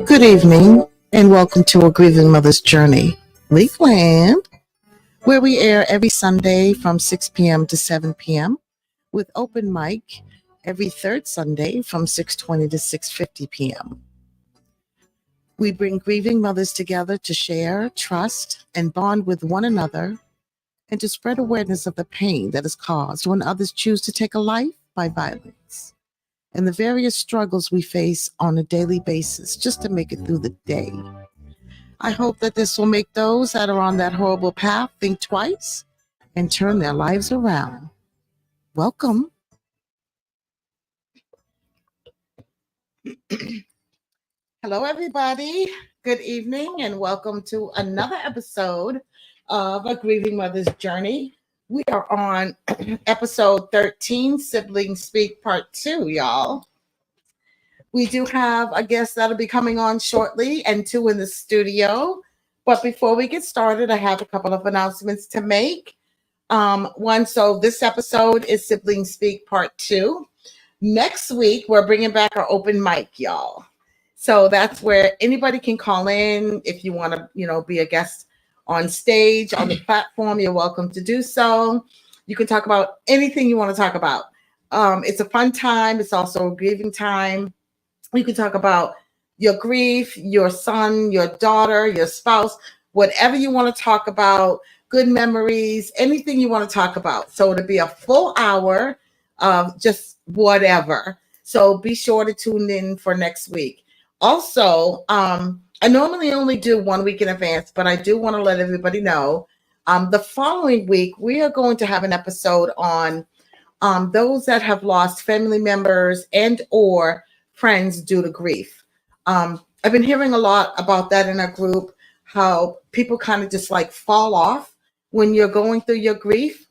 Good evening, and welcome to A Grieving Mother's Journey, Leakland, where we air every Sunday from 6 p.m. to 7 p.m. with open mic every third Sunday from 6:20 to 6:50 p.m. We bring grieving mothers together to share, trust, and bond with one another and to spread awareness of the pain that is caused when others choose to take a life by violence and the various struggles we face on a daily basis just to make it through the day. I hope that this will make those that are on that horrible path think twice and turn their lives around. Welcome. Hello, everybody. Good evening, and welcome to another episode of A Grieving Mother's Journey. We are on episode 13, Siblings Speak Part 2, y'all. We do have a guest that'll be coming on shortly and two in the studio. But before we get started, I have a couple of announcements to make. One, so this episode is Siblings Speak Part 2. Next week, we're bringing back our open mic, y'all. So that's where anybody can call in if you want to, be a guest on stage, on the platform. You're welcome to do so. You can talk about anything you want to talk about. It's a fun time. It's also a grieving time. You can talk about your grief, your son, your daughter, your spouse, whatever you want to talk about, good memories, anything you want to talk about. So it'll be a full hour of just whatever. So be sure to tune in for next week. Also, I normally only do 1 week in advance, but I do want to let everybody know the following week, we are going to have an episode on those that have lost family members and or friends due to grief. I've been hearing a lot about that in our group, how people kind of just like fall off when you're going through your grief.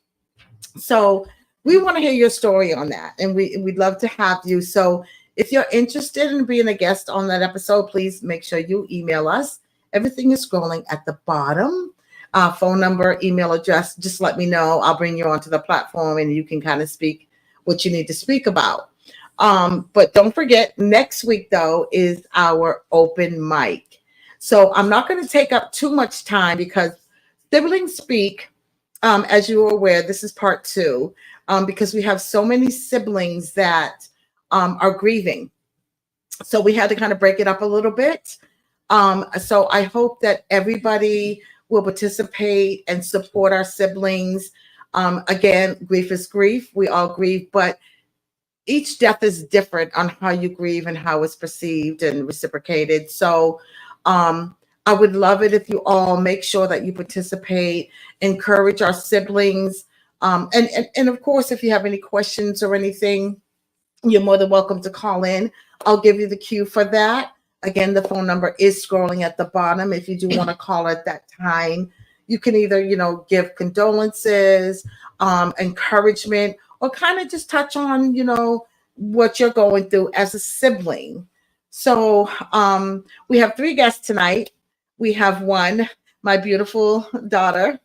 So we want to hear your story on that, and we'd love to have you. So if you're interested in being a guest on that episode, please make sure you email us. Everything is scrolling at the bottom. Phone number, email address, just let me know. I'll bring you onto the platform and you can kind of speak what you need to speak about. But don't forget, next week, though, is our open mic. So I'm not going to take up too much time because Siblings Speak, as you are aware, this is part 2, because we have so many siblings that are grieving. So we had to kind of break it up a little bit. So I hope that everybody will participate and support our siblings. Again, grief is grief. We all grieve, but each death is different on how you grieve and how it's perceived and reciprocated. So I would love it if you all make sure that you participate, encourage our siblings. And of course, if you have any questions or anything, you're more than welcome to call in. I'll give you the cue for that. Again, the phone number is scrolling at the bottom. If you do want to call at that time, you can either, give condolences, encouragement, or kind of just touch on, what you're going through as a sibling. So we have 3 guests tonight. We have one, my beautiful daughter,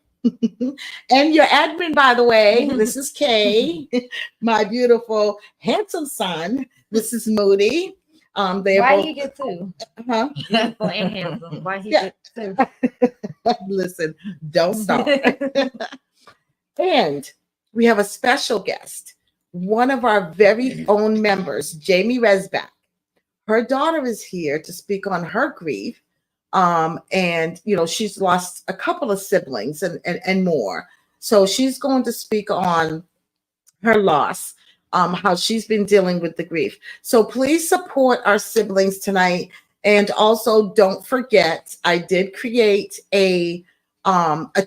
and your admin, by the way. This is Kay, my beautiful, handsome son. This is Moody. Why you get 2? Huh? Beautiful and handsome. Why he get 2? Listen, don't stop. And we have a special guest, one of our very own members, Jamie Resback. Her daughter is here to speak on her grief. And she's lost a couple of siblings and more. So she's going to speak on her loss, how she's been dealing with the grief. So please support our siblings tonight. And also don't forget, I did create a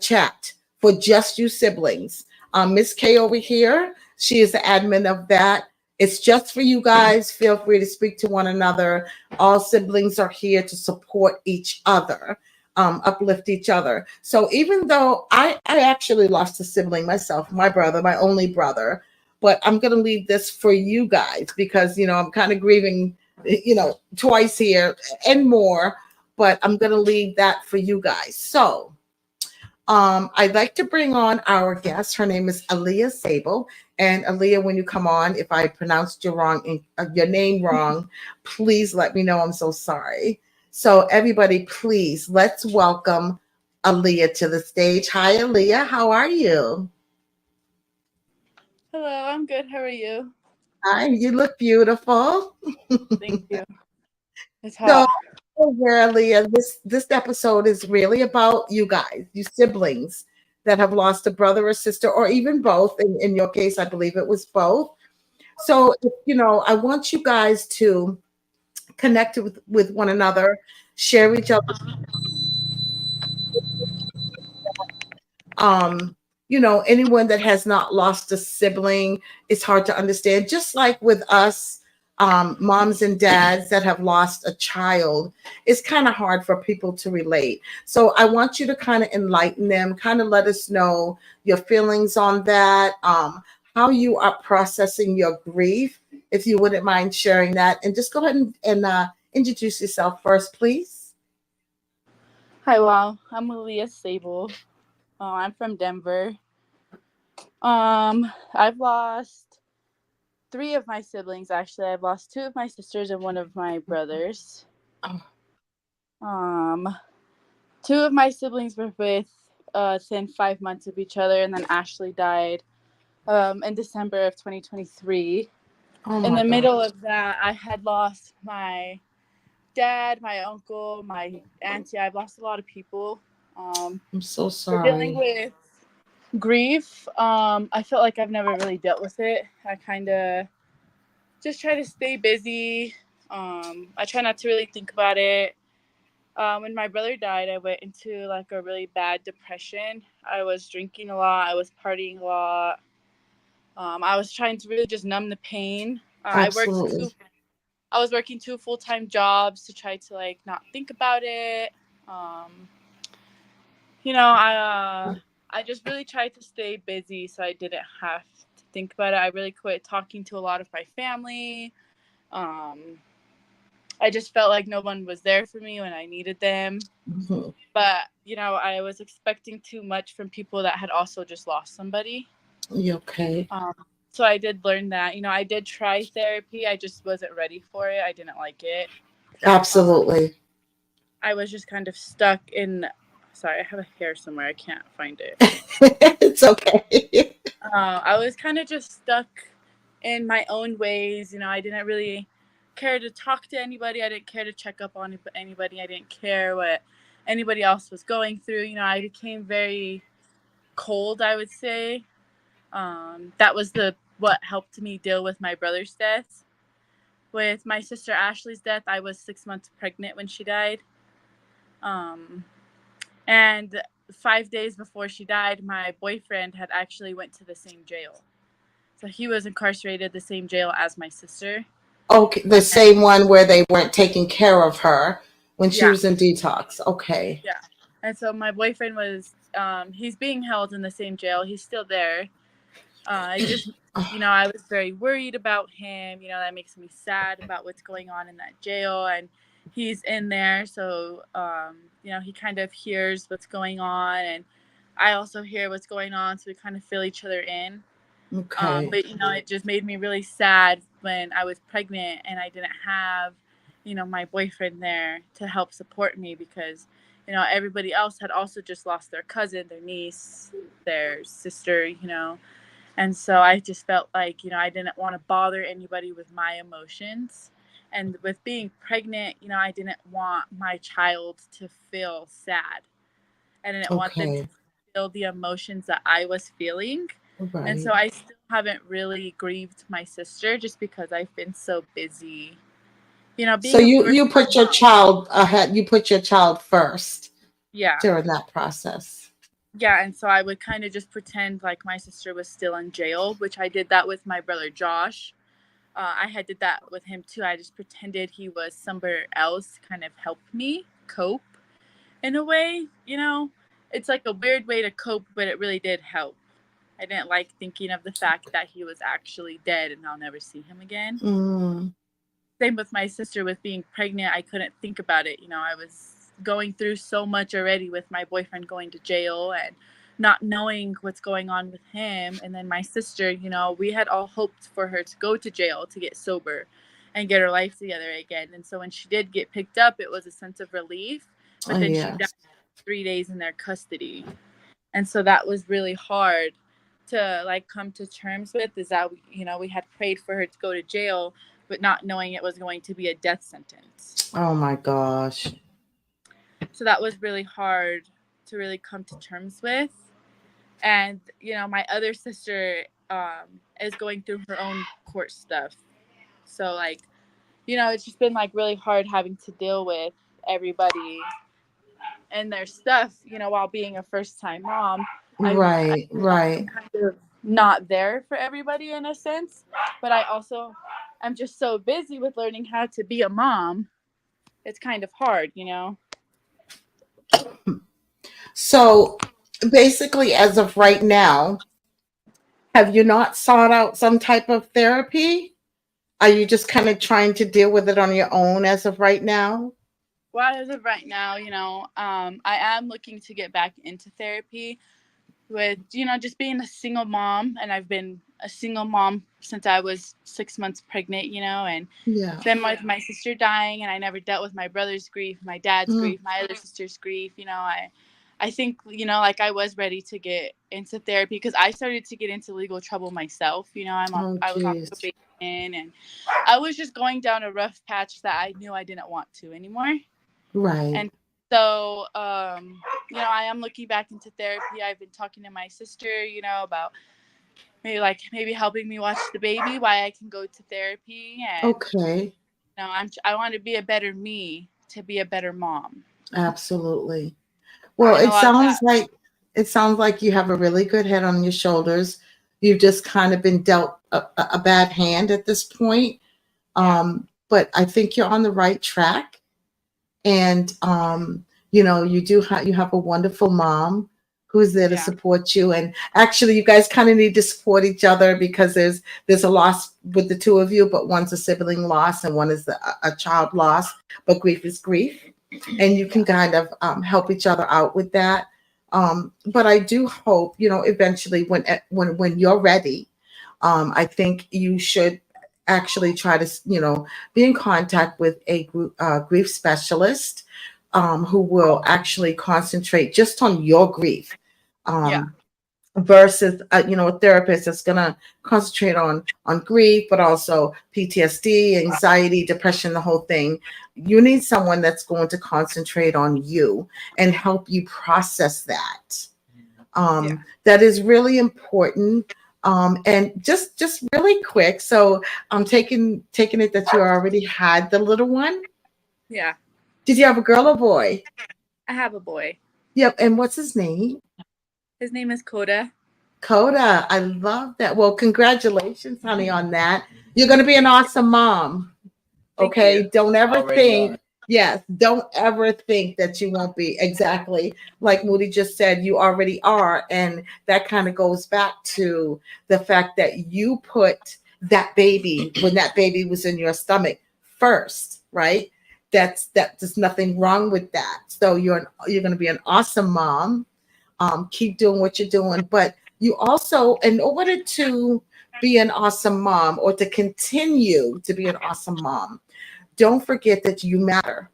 chat for just you siblings. Miss Kay over here, she is the admin of that. It's just for you guys. Feel free to speak to one another. All siblings are here to support each other, uplift each other. So even though I actually lost a sibling myself, my brother, my only brother, but I'm going to leave this for you guys because, I'm kind of grieving, twice here and more, but I'm going to leave that for you guys. So I'd like to bring on our guest. Her name is Aaliyah Sable, And Aaliyah, when you come on, if I pronounced your name wrong, please let me know. I'm so sorry. So everybody, please let's welcome Aaliyah to the stage. Hi, Aaliyah. How are you? Hello, I'm good. How are you? Hi, you look beautiful. Thank you. It's So, hot. Aaliyah, this episode is really about you guys, you siblings that have lost a brother or sister, or even both. In your case, I believe it was both. So, I want you guys to connect with one another, share each other. Um, anyone that has not lost a sibling, it's hard to understand. Just like with us, moms and dads that have lost a child, it's kind of hard for people to relate. So I want you to kind of enlighten them, kind of let us know your feelings on that, how you are processing your grief, if you wouldn't mind sharing that. And just go ahead and introduce yourself first, please. Hi, wow. I'm Aaliyah Sable. I'm from Denver. I've lost 3 of my siblings, actually. I've lost 2 of my sisters and 1 of my brothers. Oh. 2 of my siblings were within 5 months of each other, and then Ashley died in December of 2023. In the middle of that, I had lost my dad, my uncle, my auntie. I've lost a lot of people. I'm so For dealing sorry. with grief, I felt like I've never really dealt with it. I kind of just try to stay busy. I try not to really think about it. When my brother died, I went into like a really bad depression. I was drinking a lot. I was partying a lot. I was trying to really just numb the pain. Absolutely. I was working 2 full-time jobs to try to like not think about it. Um, I just really tried to stay busy so I didn't have to think about it. I really quit talking to a lot of my family. I just felt like no one was there for me when I needed them. Mm-hmm. But, I was expecting too much from people that had also just lost somebody. You okay? So I did learn that. I did try therapy. I just wasn't ready for it. I didn't like it. Absolutely. I was just kind of stuck in. Sorry, I have a hair somewhere. I can't find it. It's okay. I was kind of just stuck in my own ways. I didn't really care to talk to anybody. I didn't care to check up on anybody. I didn't care what anybody else was going through. I became very cold, I would say. That was what helped me deal with my brother's death. With my sister Ashley's death, I was 6 months pregnant when she died. And 5 days before she died, my boyfriend had actually went to the same jail. So he was incarcerated the same jail as my sister. Okay, the same one where they weren't taking care of her when she was in detox. Okay. Yeah. And so my boyfriend was, he's being held in the same jail. He's still there. I just, I was very worried about him. That makes me sad about what's going on in that jail. And he's in there. So, he kind of hears what's going on. And I also hear what's going on. So we kind of fill each other in. Okay. But, it just made me really sad when I was pregnant and I didn't have, my boyfriend there to help support me because, everybody else had also just lost their cousin, their niece, their sister, And so I just felt like, I didn't want to bother anybody with my emotions. And with being pregnant, I didn't want my child to feel sad. I didn't want them to feel the emotions that I was feeling. Right. And so I still haven't really grieved my sister just because I've been so busy. So you put your child ahead. You put your child first. Yeah. During that process. Yeah, and so I would kind of just pretend like my sister was still in jail, which I did that with my brother Josh. I did that with him too. I just pretended he was somewhere else to kind of help me cope in a way. It's like a weird way to cope, but it really did help. I didn't like thinking of the fact that he was actually dead and I'll never see him again. Same with my sister with being pregnant. I couldn't think about it. I was going through so much already with my boyfriend going to jail and not knowing what's going on with him. And then my sister, you know, we had all hoped for her to go to jail to get sober and get her life together again. And so when she did get picked up, it was a sense of relief. But then she died 3 days in their custody. And so that was really hard to like come to terms with, is that, you know, we had prayed for her to go to jail, but not knowing it was going to be a death sentence. Oh my gosh. So that was really hard to really come to terms with. And, you know, my other sister is going through her own court stuff. So, like, you know, it's just been, like, really hard having to deal with everybody and their stuff, you know, while being a first-time mom. Right. I'm kind of not there for everybody in a sense. But I also am just so busy with learning how to be a mom. It's kind of hard, you know? So basically, as of right now, have you not sought out some type of therapy? Are you just kind of trying to deal with it on your own as of right now? Well, as of right now, you know, I am looking to get back into therapy with, you know, just being a single mom. And I've been a single mom since I was 6 months pregnant, you know, and then with my sister dying, and I never dealt with my brother's grief, my dad's grief, my other sister's grief, you know, I think, you know, like I was ready to get into therapy because I started to get into legal trouble myself. You know, I was on probation, and I was just going down a rough patch that I knew I didn't want to anymore. Right. And so, you know, I am looking back into therapy. I've been talking to my sister, you know, about maybe helping me watch the baby while I can go to therapy. And, you know, I want to be a better me to be a better mom. Absolutely. Well, it sounds like you have a really good head on your shoulders. You've just kind of been dealt a bad hand at this point. But I think you're on the right track. And, you know, you have a wonderful mom who's there to support you. And actually, you guys kind of need to support each other because there's a loss with the two of you, but one's a sibling loss and one is a child loss. But grief is grief. And you can kind of help each other out with that. But I do hope, you know, eventually when you're ready, I think you should actually try to, you know, be in contact with a grief specialist who will actually concentrate just on your grief. Versus you know, a therapist that's going to concentrate on grief, but also PTSD, anxiety, depression, the whole thing. You need someone that's going to concentrate on you and help you process that. That is really important. And just really quick, so I'm taking it that you already had the little one. Yeah. Did you have a girl or boy? I have a boy. Yep. And what's his name? His name is Coda. Coda, I love that. Well, congratulations, honey, on that. You're going to be an awesome mom. Okay. Don't ever think, don't ever think that you won't be. Exactly. Like Moody just said, you already are. And that kind of goes back to the fact that you put that baby, when that baby was in your stomach first, right? There's nothing wrong with that. So you're going to be an awesome mom. Keep doing what you're doing. But you also, in order to be an awesome mom or to continue to be an awesome mom, don't forget that you matter,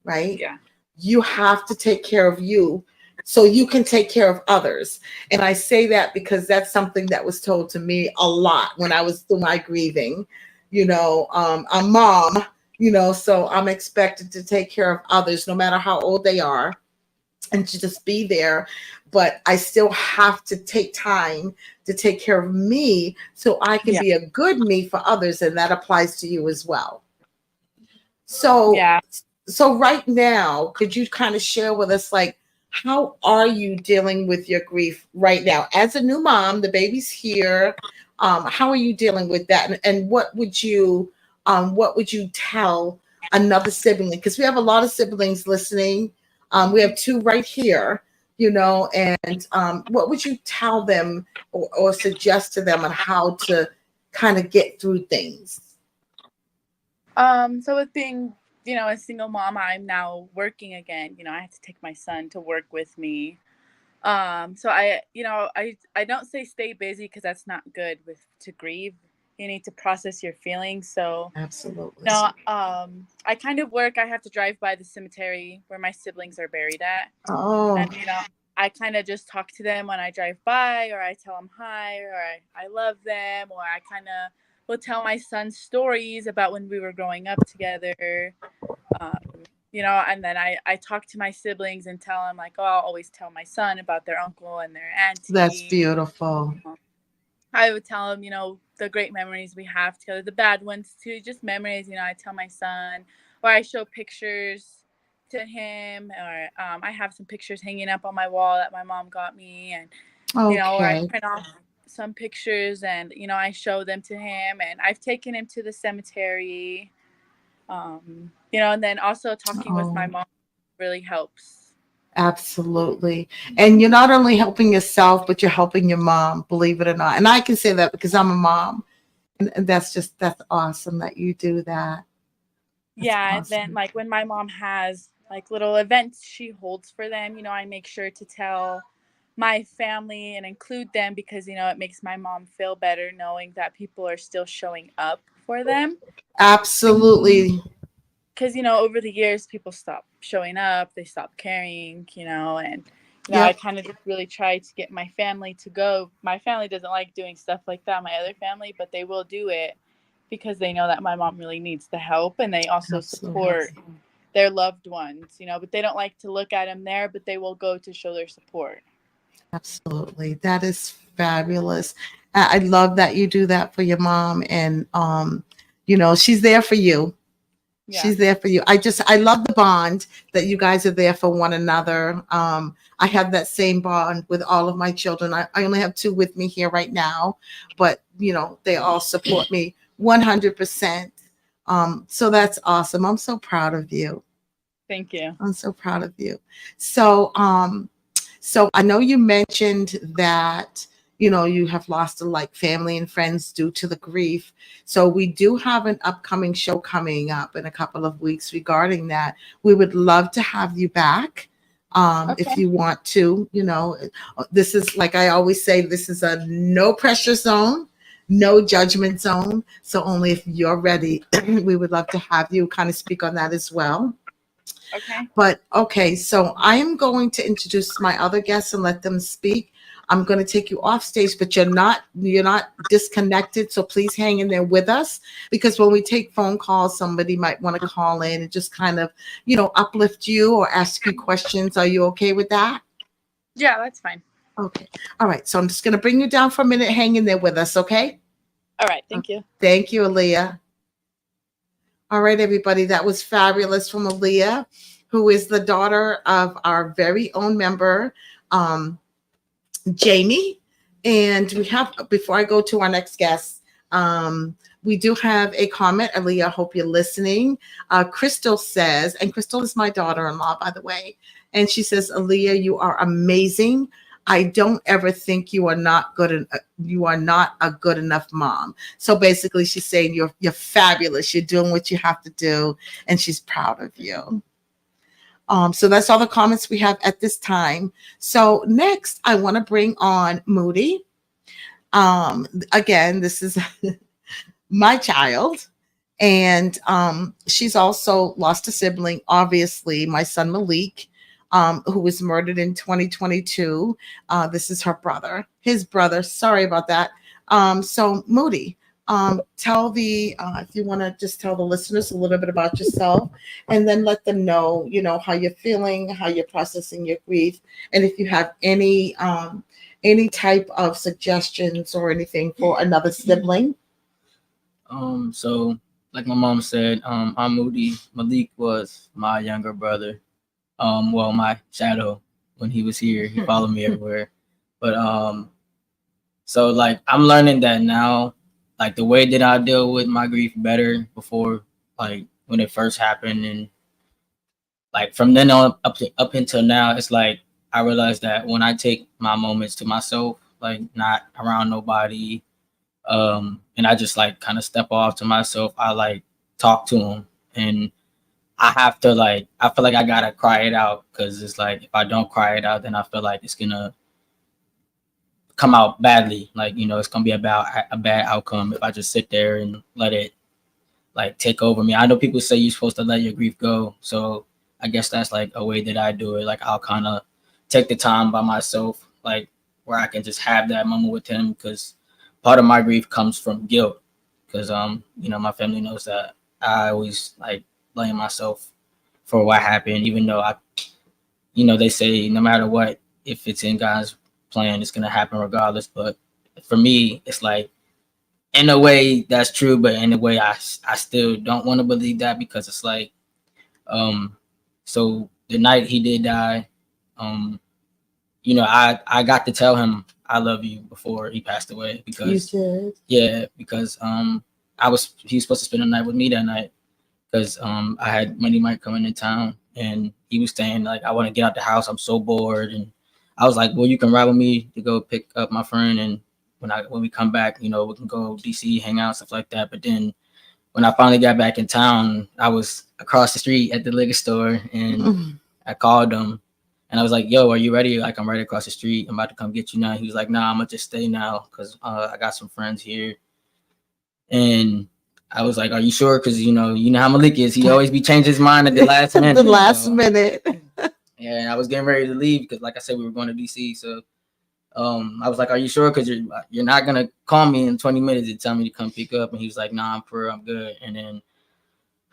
right? Yeah. You have to take care of you so you can take care of others. And I say that because that's something that was told to me a lot when I was through my grieving. You know, I'm mom, you know, so I'm expected to take care of others no matter how old they are and to just be there. But I still have to take time to take care of me so I can be a good me for others. And that applies to you as well. So, so right now, could you kind of share with us, like, how are you dealing with your grief right now? As a new mom, the baby's here. How are you dealing with that? And what would you tell another sibling? Because we have a lot of siblings listening. We have two right here, you know, and what would you tell them or suggest to them on how to kind of get through things? So with being, you know, a single mom, I'm now working again. You know, I have to take my son to work with me. So I don't say stay busy because that's not good to grieve. You need to process your feelings. So Absolutely. I kind of work. I have to drive by the cemetery where my siblings are buried at. Oh, And I kind of just talk to them when I drive by, or I tell them hi, or I love them, or I kind of will tell my son stories about when we were growing up together. And then I talk to my siblings and tell them, like, oh, I'll always tell my son about their uncle and their that's auntie. beautiful. I would tell him, the great memories we have together, the bad ones too, just memories. I tell my son, or I show pictures to him, or I have some pictures hanging up on my wall that my mom got me, and or I Okay. print off some pictures and I show them to him, and I've taken him to the cemetery. And then also talking with my Oh, mom really helps. absolutely. And you're not only helping yourself, but you're helping your mom, believe it or not. And I can say that because I'm a mom. And that's awesome that you do that. That's Yeah, and then awesome. like when my mom has like little events she holds for them, I make sure to tell my family and include them because it makes my mom feel better knowing that people are still showing up for them. Absolutely. Because over the years people stop showing up, they stop caring, and I Yep. kind of just really try to get my family to go. My family doesn't like doing stuff like that, my other family, but they will do it because they know that my mom really needs the help, and they also Absolutely. support their loved ones, but they don't like to look at them there, but they will go to show their support. Absolutely. That is fabulous. I love that you do that for your mom. And she's there for you. Yeah. She's there for you. I love the bond that you guys are there for one another. I have that same bond with all of my children. I only have two with me here right now, but they all support me 100%. So that's awesome. I'm so proud of you. Thank you. I'm so proud of you. So I know you mentioned that you have lost like family and friends due to the grief. So we do have an upcoming show coming up in a couple of weeks regarding that. We would love to have you back. If Okay. you want to, this is like I always say, this is a no pressure zone, no judgment zone. So only if you're ready, we would love to have you kind of speak on that as well. Okay. But okay, so I am going to introduce my other guests and let them speak. I'm going to take you off stage, but you're not disconnected. So please hang in there with us because when we take phone calls, somebody might want to call in and just kind of, uplift you or ask you questions. Are you okay with that? Yeah, that's fine. Okay. All right. So I'm just going to bring you down for a minute. Hang in there with us. Okay. All right. Thank you. Thank you, Aaliyah. All right, everybody. That was fabulous from Aaliyah, who is the daughter of our very own member, Jamie. And we have, before I go to our next guest, we do have a comment. Aaliyah, I hope you're listening. Crystal says, and Crystal is my daughter-in-law, by the way. And she says, Aaliyah, you are amazing. I don't ever think you are not good. You are not a good enough mom. So basically, she's saying you're fabulous. You're doing what you have to do, and she's proud of you. So that's all the comments we have at this time. So next, I want to bring on Moody. Again, this is my child, and she's also lost a sibling. Obviously, my son Malik. Who was murdered in 2022. This is her brother, his brother. Sorry about that. So Moody, tell if you want to just tell the listeners a little bit about yourself and then let them know, how you're feeling, how you're processing your grief. And if you have any type of suggestions or anything for another sibling. So like my mom said, I'm Moody. Malik was my younger brother. Well, my shadow when he was here, he followed me everywhere. But so like I'm learning that now, like the way that I deal with my grief better before, like when it first happened, and like from then on up until now, it's like I realized that when I take my moments to myself, like not around nobody, and I just like kind of step off to myself, I like talk to him, and I have to I feel like I gotta cry it out, because it's like if I don't cry it out, then I feel like it's gonna come out badly. Like, it's gonna be about a bad outcome if I just sit there and let it take over me. I know people say you're supposed to let your grief go, so I guess that's like a way that I do it. Like, I'll kind of take the time by myself, like where I can just have that moment with him, because part of my grief comes from guilt, because my family knows that I always blame myself for what happened, even though they say no matter what, if it's in God's plan, it's gonna happen regardless. But for me, it's like, in a way that's true, but in a way I still don't want to believe that, because it's like, so the night he did die, I got to tell him I love you before he passed away, because because he was supposed to spend the night with me that night, because I had Money Mike coming in town, and he was saying I want to get out the house, I'm so bored, and I was like, well, you can ride with me to go pick up my friend, and when we come back, we can go DC, hang out, stuff like that. But then when I finally got back in town, I was across the street at the liquor store, and I called him, and I was like, yo, are you ready? Like, I'm right across the street. I'm about to come get you now. He was like, nah, I'm gonna just stay now, because I got some friends here. And I was like, are you sure? Because you know how Malik is. He always be changing his mind at the last minute. The last minute. Yeah, I was getting ready to leave, because like I said, we were going to DC. So I was like, are you sure? Because you're not gonna call me in 20 minutes and tell me to come pick up. And he was like, nah, I'm good. And then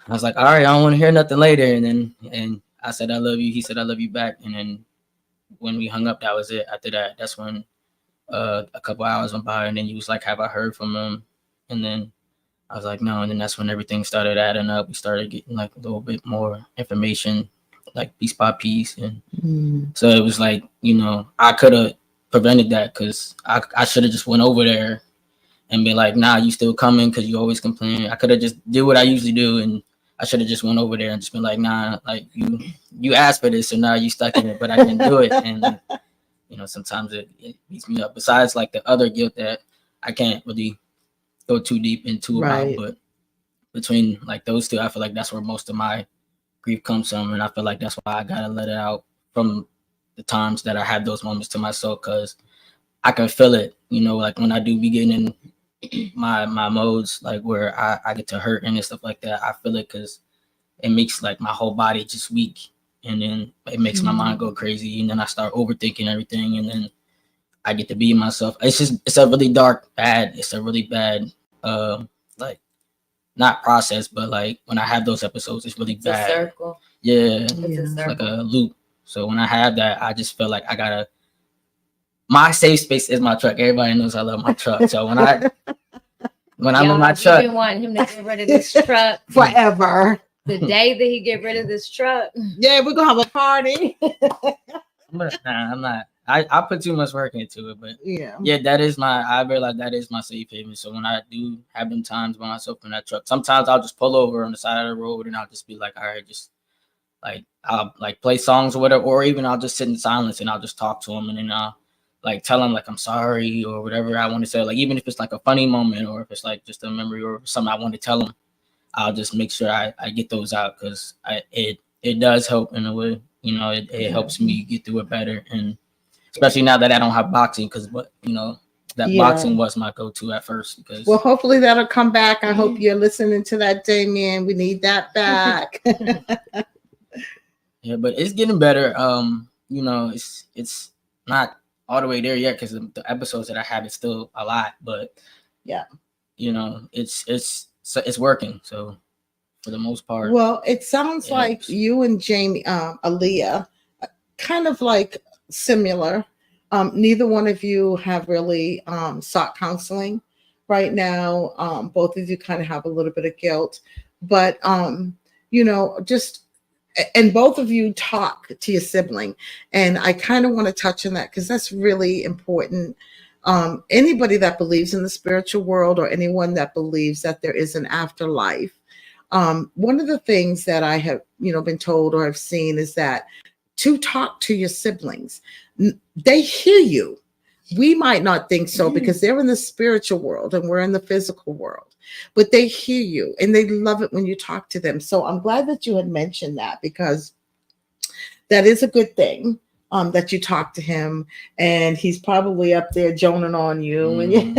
I was like, all right, I don't want to hear nothing later. And I said I love you. He said I love you back. And then when we hung up, that was it. After that, that's when a couple hours went by, and then he was like, have I heard from him? And then I was like, no. And then that's when everything started adding up. We started getting a little bit more information, piece by piece. And so it was like, I could have prevented that, because I should have just went over there and been like, nah, you still coming, because you always complain. I could have just do what I usually do, and I should have just went over there and just been like, nah, you asked for this, so now you stuck in it, but I didn't do it. And sometimes it beats me up, besides the other guilt that I can't really go too deep into about. But between those two, I feel like that's where most of my grief comes from, and I feel like that's why I gotta let it out from the times that I have those moments to myself, because I can feel it, when I do be getting in my modes, where I get to hurt and stuff like that. I feel it, because it makes my whole body just weak, and then it makes my mind go crazy, and then I start overthinking everything, and then I get to be myself. It's a really bad, not process, but when I have those episodes, it's really bad. A circle. Yeah, it's like a loop. So when I have that, I just feel like I gotta. My safe space is my truck. Everybody knows I love my truck. So when I'm in my truck, I've been wanting him to get rid of this truck forever. The day that he get rid of this truck, yeah, we're gonna have a party. I'm not. I put too much work into it, but yeah, I realize that is my safe haven. So when I do have them times by myself in that truck, sometimes I'll just pull over on the side of the road, and I'll just be like, all right, just I'll play songs or whatever, or even I'll just sit in silence and I'll just talk to him, and then I'll tell him I'm sorry or whatever I want to say. Even if it's a funny moment, or if it's just a memory or something I want to tell him, I'll just make sure I get those out, because it does help in a way. It helps me get through it better, and especially now that I don't have boxing, because boxing was my go-to at first. Because hopefully that'll come back. I hope you're listening to that, Damien. We need that back. Yeah, but it's getting better. It's not all the way there yet, because the episodes that I have, it's still a lot. But yeah, it's working. So for the most part. Well, it sounds like you and Jamie, Aaliyah, kind of similar. Neither one of you have really sought counseling right now. Both of you kind of have a little bit of guilt, but and both of you talk to your sibling, and I kind of want to touch on that, because that's really important. Anybody that believes in the spiritual world, or anyone that believes that there is an afterlife, one of the things that I have been told or have seen is that to talk to your siblings. They hear you. We might not think so because they're in the spiritual world and we're in the physical world, but they hear you and they love it when you talk to them. So I'm glad that you had mentioned that, because that is a good thing. That you talk to him, and he's probably up there joning on you. And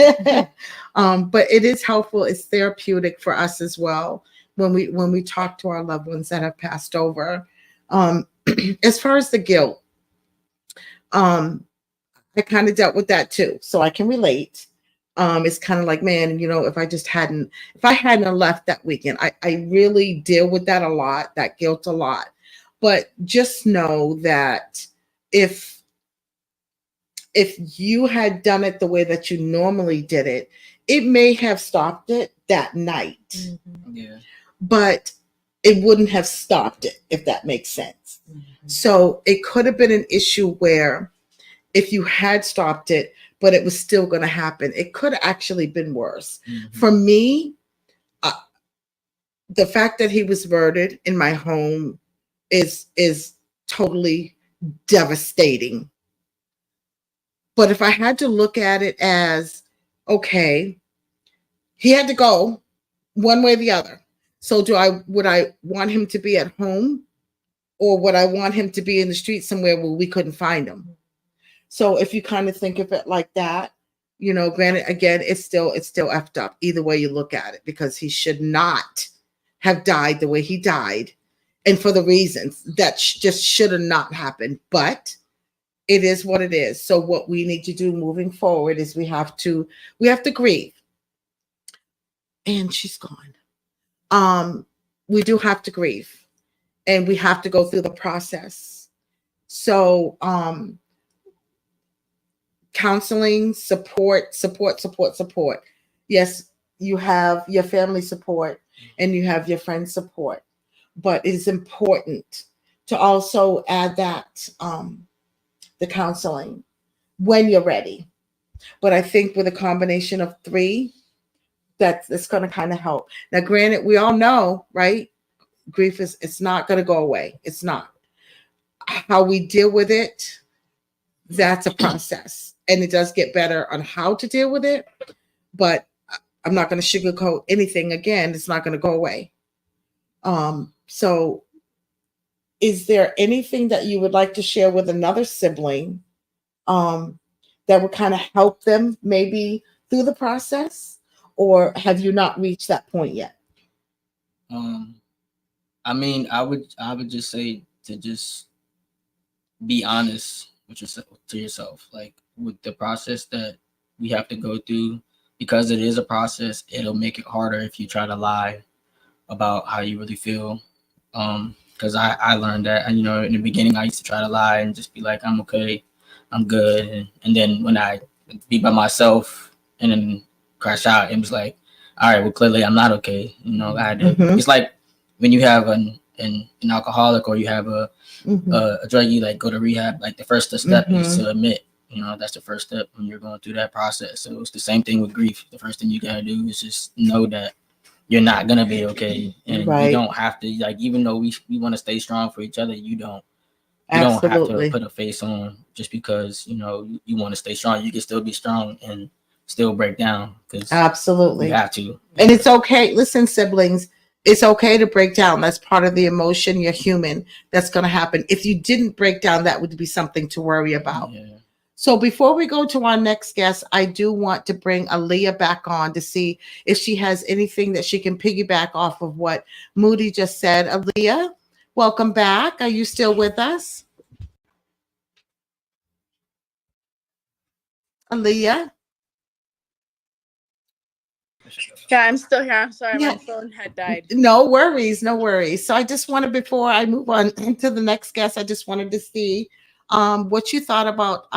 but it is helpful. It's therapeutic for us as well when we talk to our loved ones that have passed over. As far as the guilt, I kind of dealt with that too, so I can relate. It's kind of like, man, if I hadn't have left that weekend, I really deal with that a lot, that guilt a lot. But just know that if you had done it the way that you normally did it, it may have stopped it that night. Mm-hmm. Yeah. But it wouldn't have stopped it, if that makes sense. Mm-hmm. So it could have been an issue where if you had stopped it, but it was still going to happen, it could have actually been worse. Mhm. For me, the fact that he was murdered in my home is totally devastating. But if I had to look at it as, okay, he had to go one way or the other. So would I want him to be at home, or would I want him to be in the street somewhere where we couldn't find him? So if you kind of think of it like that, granted, again, it's still effed up either way you look at it, because he should not have died the way he died, and for the reasons that just should have not happened. But it is what it is. So what we need to do moving forward is we have to grieve. And she's gone. We do have to grieve, and we have to go through the process. So counseling, support. Yes, you have your family support and you have your friends support, but it is important to also add that the counseling when you're ready. But I think with a combination of three, that's going to kind of help. Now, granted, we all know, right? Grief it's not going to go away. It's not. How we deal with it, that's a process, and it does get better on how to deal with it. But I'm not going to sugarcoat anything. Again, it's not going to go away. So is there anything that you would like to share with another sibling that would kind of help them maybe through the process, or have you not reached that point yet? I mean, I would just say to just be honest with yourself, like with the process that we have to go through, because it is a process. It'll make it harder if you try to lie about how you really feel. Because I learned that, and in the beginning, I used to try to lie and just be like, I'm okay, I'm good, and then when I be by myself and then crash out, it was like, all right, well, clearly I'm not okay. I had to. Mhm. It's like when you have an alcoholic, or you have a druggie, like go to rehab, like the first step is to admit, that's the first step when you're going through that process. So it's the same thing with grief. The first thing you gotta do is just know that you're not gonna be okay, and Right. you don't have to, like, even though we want to stay strong for each other, you don't Absolutely. have to put a face on just because you want to stay strong. You can still be strong and still break down, because Absolutely. you have to. And it's okay. Listen, siblings, it's okay to break down. That's part of the emotion. You're human. That's going to happen. If you didn't break down, that would be something to worry about. Yeah. So before we go to our next guest, I do want to bring Aaliyah back on to see if she has anything that she can piggyback off of what Moody just said. Aaliyah, welcome back. Are you still with us? Aaliyah? Yeah, I'm still here. I'm sorry, Yeah. my phone had died. No worries, no worries. So I just wanted, before I move on to the next guest, I just wanted to see what you thought about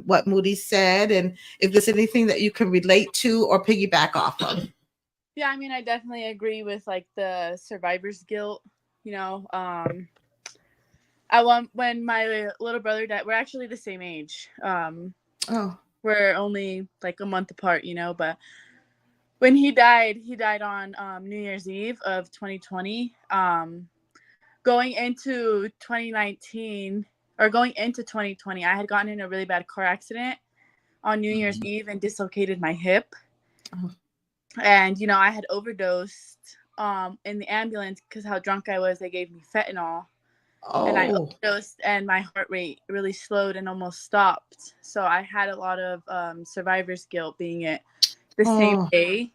what Moody said, and if there's anything that you can relate to or piggyback off of. Yeah, I mean, I definitely agree with like the survivor's guilt. When my little brother died, we're actually the same age. Oh, We're only like a month apart, but when he died on New Year's Eve of 2020. Going into 2019, or going into 2020, I had gotten in a really bad car accident on New Year's Eve and dislocated my hip. Oh. And, you know, I had overdosed in the ambulance because how drunk I was. They gave me fentanyl. And I Oh, overdosed and my heart rate really slowed and almost stopped. So I had a lot of survivor's guilt being it the same day.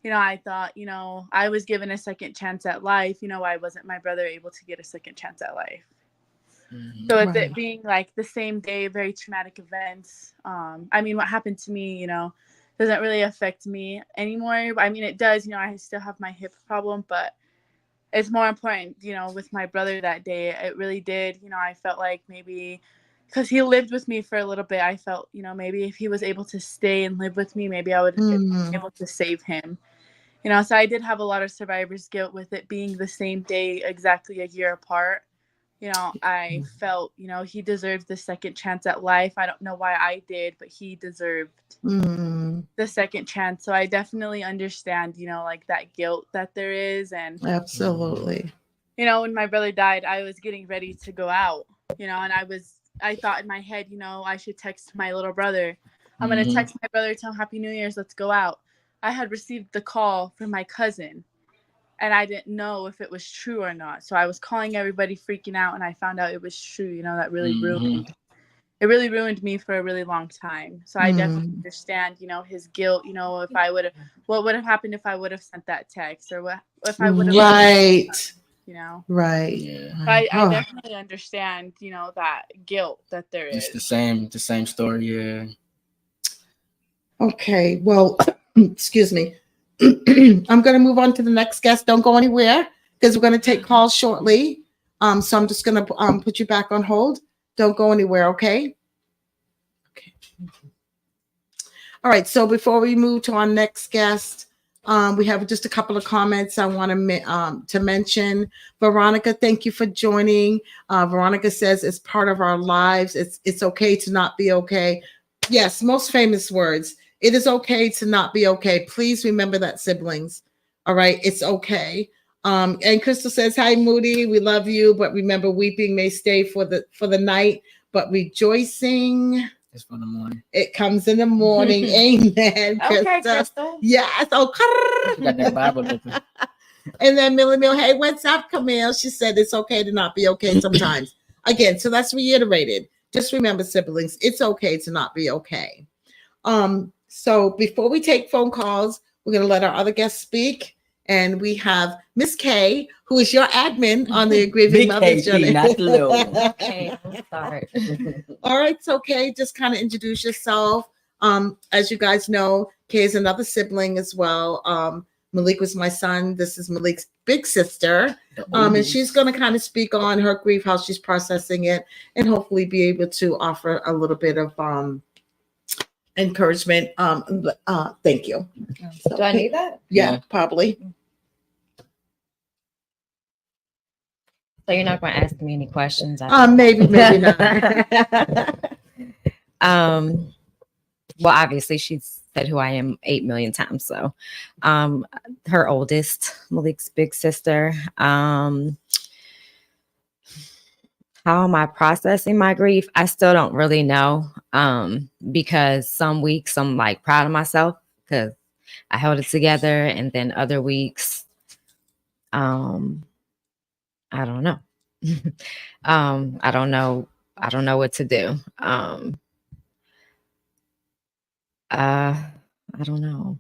You know, I thought, you know, I was given a second chance at life. You know, why wasn't my brother able to get a second chance at life? So with Right. it being like the same day, very traumatic events. I mean, what happened to me, you know, doesn't really affect me anymore. I mean, it does, you know, I still have my hip problem, but it's more important, you know, with my brother that day. It really did, you know, I felt like maybe because he lived with me for a little bit, I felt, you know, maybe if he was able to stay and live with me, maybe I would have been able to save him. You know, so I did have a lot of survivor's guilt with it being the same day, exactly a year apart. You know, I felt, you know, he deserved the second chance at life. I don't know why I did, but he deserved the second chance. So I definitely understand, you know, like that guilt that there is. And, Absolutely. you know, when my brother died, I was getting ready to go out, you know, and I thought in my head, you know, I should text my little brother. I'm going to text my brother, tell him Happy New Year's, let's go out. I had received the call from my cousin. And I didn't know if it was true or not. So I was calling everybody, freaking out, and I found out it was true. You know, that really ruined. It really ruined me for a really long time. So I definitely understand, you know, his guilt. You know, if I would have, what would have happened if I would have sent that text, or what if I would have, Right. you know, Right. Yeah. I definitely understand, you know, that guilt that there is. It's the same story. Yeah. Okay. Well, excuse me. I'm going to move on to the next guest. Don't go anywhere because we're going to take calls shortly. So I'm just going to put you back on hold. Don't go anywhere. Okay. Okay. All right. So before we move to our next guest, we have just a couple of comments I want to mention. Veronica, thank you for joining. Veronica says it's part of our lives. It's okay to not be okay. Yes, most famous words. It is okay to not be okay. Please remember that, siblings. All right, it's okay. And Crystal says, "Hi, Moody. We love you, but remember, weeping may stay for the night, but rejoicing, it's for the morning. It comes in the morning." Amen. Okay, Crystal. Yes. Oh, You got that Bible open. And then Millie Mill, hey, what's up, Camille? She said it's okay to not be okay sometimes. Again, so that's reiterated. Just remember, siblings, it's okay to not be okay. So before we take phone calls, we're going to let our other guests speak. And we have Miss K, who is your admin on the Grieving Mothers Journey. Not the little one. Okay, I'll start. All right, it's okay. Just kind of introduce yourself. As you guys know, Kay is another sibling as well. Malik was my son. This is Malik's big sister. And she's going to kind of speak on her grief, how she's processing it, and hopefully be able to offer a little bit of encouragement. Thank you. Do I need that? Yeah, probably. So you're not going to ask me any questions? Maybe not. Well, obviously she's said who I am 8 million times. So, her oldest, Malik's big sister. How am I processing my grief? I still don't really know. Because some weeks I'm like proud of myself because I held it together, and then other weeks, I don't know. I don't know. I don't know what to do. I don't know.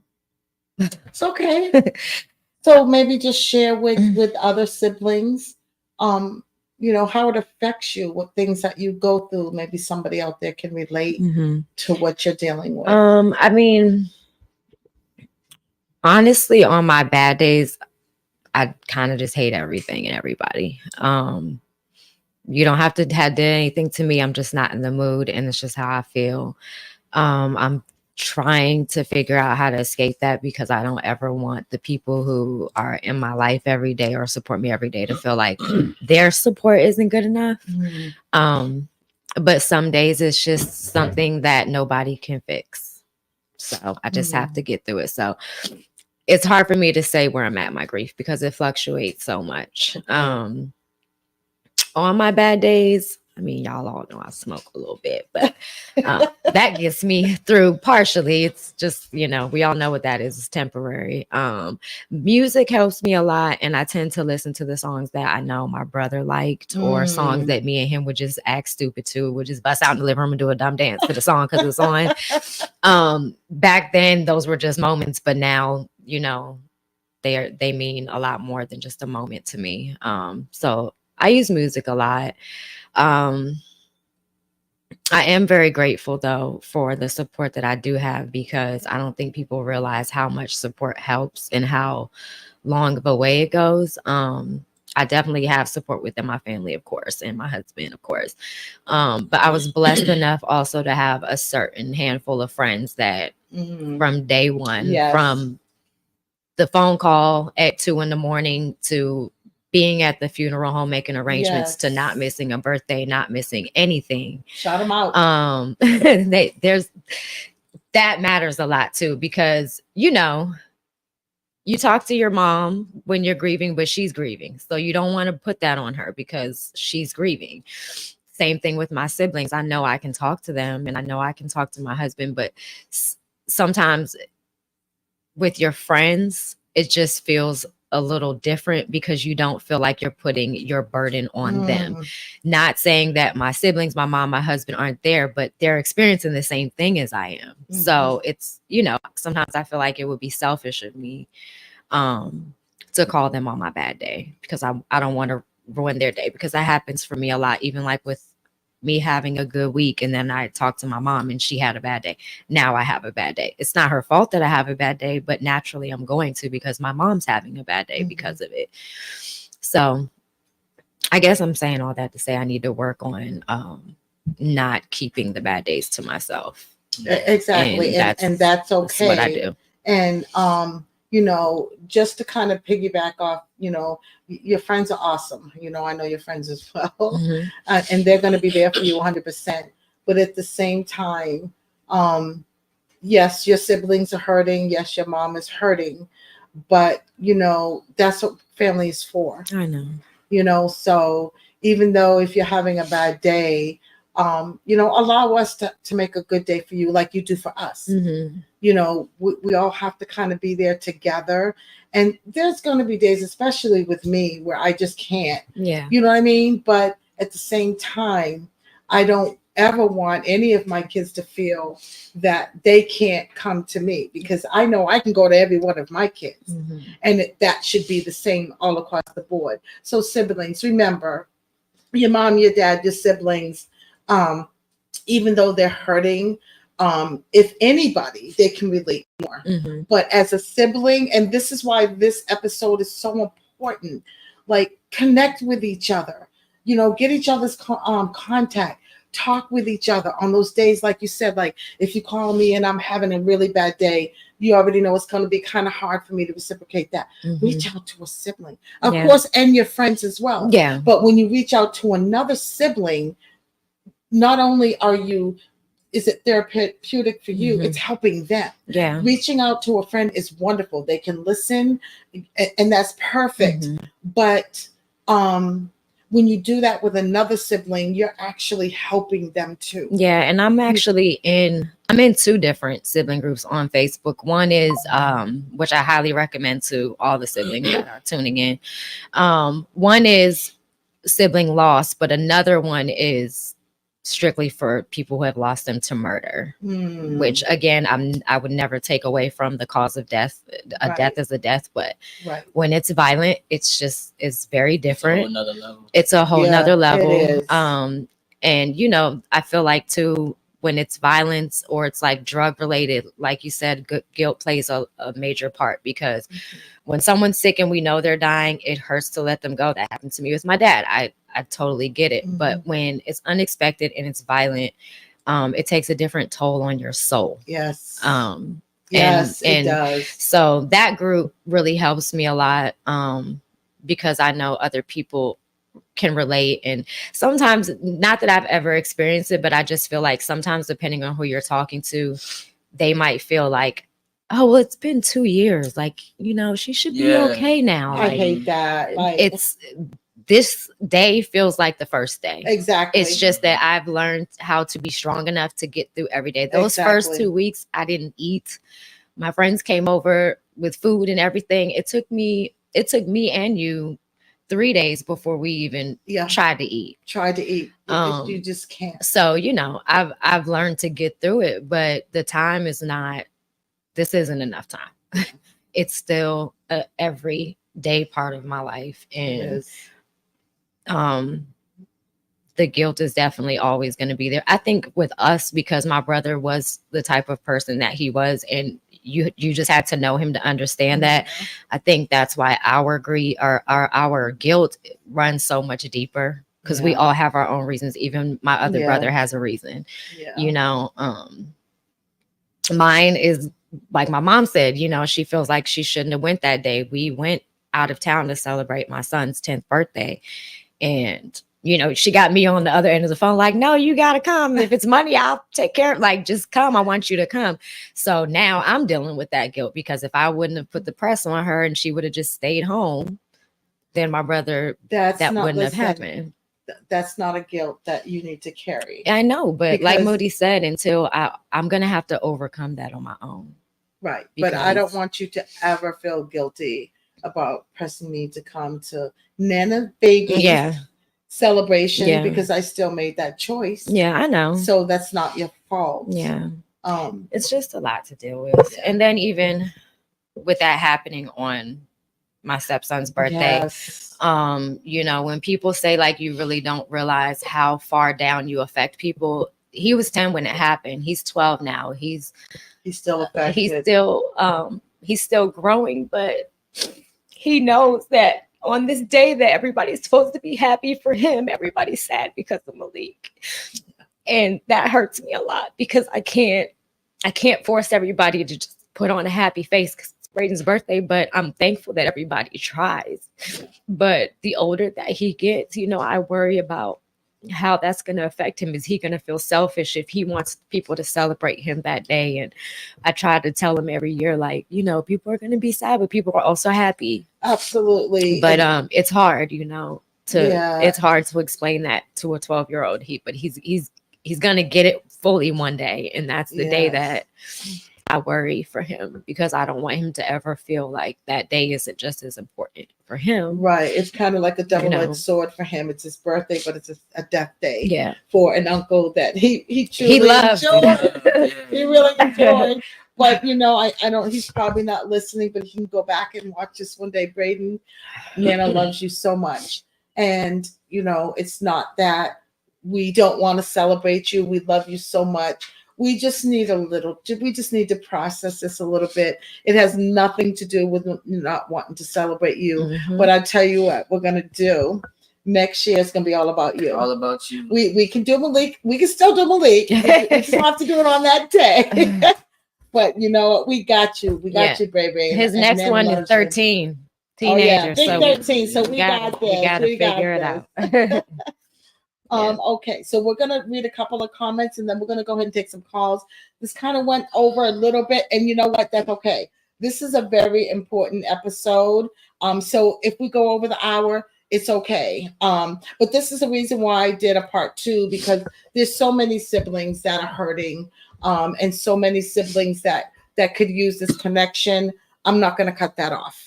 It's okay. So maybe just share with other siblings, you know, how it affects you, what things that you go through. Maybe somebody out there can relate to what you're dealing with. I mean, honestly, on my bad days, I kind of just hate everything and everybody. You don't have to have did anything to me. I'm just not in the mood, and it's just how I feel. I'm trying to figure out how to escape that because I don't ever want the people who are in my life every day or support me every day to feel like their support isn't good enough. But some days it's just something that nobody can fix. So I just have to get through it. So it's hard for me to say where I'm at in my grief because it fluctuates so much. On my bad days, I mean, y'all all know I smoke a little bit, but that gets me through partially. It's just, we all know what that is. It's temporary. Music helps me a lot, and I tend to listen to the songs that I know my brother liked, or songs that me and him would just act stupid to. We'd just bust out in the living room and do a dumb dance to the song because it's on. Back then, those were just moments, but now, they mean a lot more than just a moment to me. So I use music a lot. I am very grateful though for the support that I do have, because I don't think people realize how much support helps and how long of a way it goes. I definitely have support within my family, of course, and my husband, of course. But I was blessed enough also to have a certain handful of friends that from day one, from the phone call at 2 a.m. to being at the funeral home, making arrangements, to not missing a birthday, not missing anything. Shout them out. That matters a lot too, because, you talk to your mom when you're grieving, but she's grieving. So you don't want to put that on her because she's grieving. Same thing with my siblings. I know I can talk to them, and I know I can talk to my husband, but sometimes with your friends, it just feels a little different because you don't feel like you're putting your burden on them. Not saying that my siblings, my mom, my husband aren't there, but they're experiencing the same thing as I am. So it's, sometimes I feel like it would be selfish of me to call them on my bad day, because I don't want to ruin their day, because that happens for me a lot, even like with me having a good week, and then I talked to my mom and she had a bad day. Now I have a bad day. It's not her fault that I have a bad day, but naturally I'm going to, because my mom's having a bad day because of it. So I guess I'm saying all that to say I need to work on not keeping the bad days to myself. Exactly. And that's okay. That's what I do. And just to kind of piggyback off, your friends are awesome. I know your friends as well. And they're going to be there for you 100%. But at the same time, yes, your siblings are hurting. Yes, your mom is hurting. But, that's what family is for. I know. So even though if you're having a bad day, allow us to make a good day for you like you do for us. We all have to kind of be there together. And there's going to be days, especially with me, where I just can't. Yeah. You know what I mean? But at the same time, I don't ever want any of my kids to feel that they can't come to me, because I know I can go to every one of my kids. And that should be the same all across the board. So siblings, remember, your mom, your dad, your siblings, even though they're hurting, if anybody, they can relate more. But as a sibling, and this is why this episode is so important, like connect with each other, get each other's contact, talk with each other on those days. Like you said, like if you call me and I'm having a really bad day, you already know it's going to be kind of hard for me to reciprocate that. Reach out to a sibling, of course, and your friends as well. Yeah. But when you reach out to another sibling, not only is it therapeutic for you, it's helping them. Yeah. Reaching out to a friend is wonderful. They can listen, and that's perfect. But when you do that with another sibling, you're actually helping them too. Yeah, and I'm actually in 2 different sibling groups on Facebook. One is which I highly recommend to all the siblings that are tuning in. One is sibling loss, but another one is strictly for people who have lost them to murder, which again, I would never take away from the cause of death. Death is a death, but when it's violent, it's very different. It's a whole nother level. It is. And I feel like too, when it's violence or it's like drug related, like you said, guilt plays a major part, because when someone's sick and we know they're dying, it hurts to let them go. That happened to me with my dad. I totally get it. But when it's unexpected and it's violent, it takes a different toll on your soul. Yes. Yes, it does. So that group really helps me a lot, because I know other people can relate. And sometimes, not that I've ever experienced it, but I just feel like sometimes, depending on who you're talking to, they might feel like, oh, well, it's been 2 years. Like, she should be okay now. I hate that. It's this day feels like the first day. Exactly. It's just that I've learned how to be strong enough to get through every day. Those first Exactly. 2 weeks, I didn't eat. My friends came over with food and everything. It took me and you 3 days before we even Yeah. tried to eat. Try to eat. You Um, just can't. So, I've learned to get through it, but the time is not, this isn't enough time. It's still a everyday part of my life. And Yes. the guilt is definitely always going to be there. I think with us, because my brother was the type of person that he was, and you just had to know him to understand that. I think that's why our greed or our guilt runs so much deeper, because we Yeah. all have our own reasons. Even my other Yeah. brother has a reason. Yeah. Mine is like my mom said, she feels like she shouldn't have went that day. We went out of town to celebrate my son's 10th birthday. And, she got me on the other end of the phone, like, no, you got to come. If it's money, I'll take care of, like, just come. I want you to come. So now I'm dealing with that guilt, because if I wouldn't have put the press on her and she would have just stayed home, then my brother, that wouldn't have happened. That's not a guilt that you need to carry. I know, but like Because- Moody said, until I'm going to have to overcome that on my own. Right. But I don't Because- want you to ever feel guilty about pressing me to come to Nana baby's celebration, Yeah. because I still made that choice. Yeah, I know. So that's not your fault. Yeah. Um, It's just a lot to deal with. Yeah. And then even with that happening on my stepson's birthday, yes. when people say, like, you really don't realize how far down you affect people. He was 10 when it happened. He's 12 now. He's still affected. he's still growing, but he knows that on this day that everybody's supposed to be happy for him, everybody's sad because of Malik. And that hurts me a lot, because I can't force everybody to just put on a happy face because it's Braden's birthday, but I'm thankful that everybody tries. But the older that he gets, I worry about how that's going to affect him. Is he going to feel selfish if he wants people to celebrate him that day? And I try to tell him every year, like, people are going to be sad, but people are also happy. Absolutely. But it's hard, it's hard to explain that to a 12-year-old. But he's gonna get it fully one day, and that's the day that I worry for him, because I don't want him to ever feel like that day isn't just as important for him. Right. It's kind of like a double-edged sword for him. It's his birthday, but it's a death day. Yeah. For an uncle that he truly loves. enjoyed. He really enjoyed. But I don't. He's probably not listening, but he can go back and watch this one day. Braden, Nana loves you so much, and it's not that we don't want to celebrate you. We love you so much. We just need to process this a little bit. It has nothing to do with not wanting to celebrate you. Mhm. But I tell you what, we're gonna do. Next year is gonna be all about you. All about you. We can do Malik. We can still do Malik. We just have to do it on that day. But you know what? We got you. We got you, baby. His And next Nana one loves is 13. you. Teenager. Big So 13. So we got this. We gotta We got figure it this. out. Okay, so we're gonna read a couple of comments and then we're gonna go ahead and take some calls. This kind of went over a little bit, and you know what? That's okay. This is a very important episode. So if we go over the hour, it's okay. But this is the reason why I did a part 2, because there's so many siblings that are hurting, and so many siblings that could use this connection. I'm not gonna cut that off.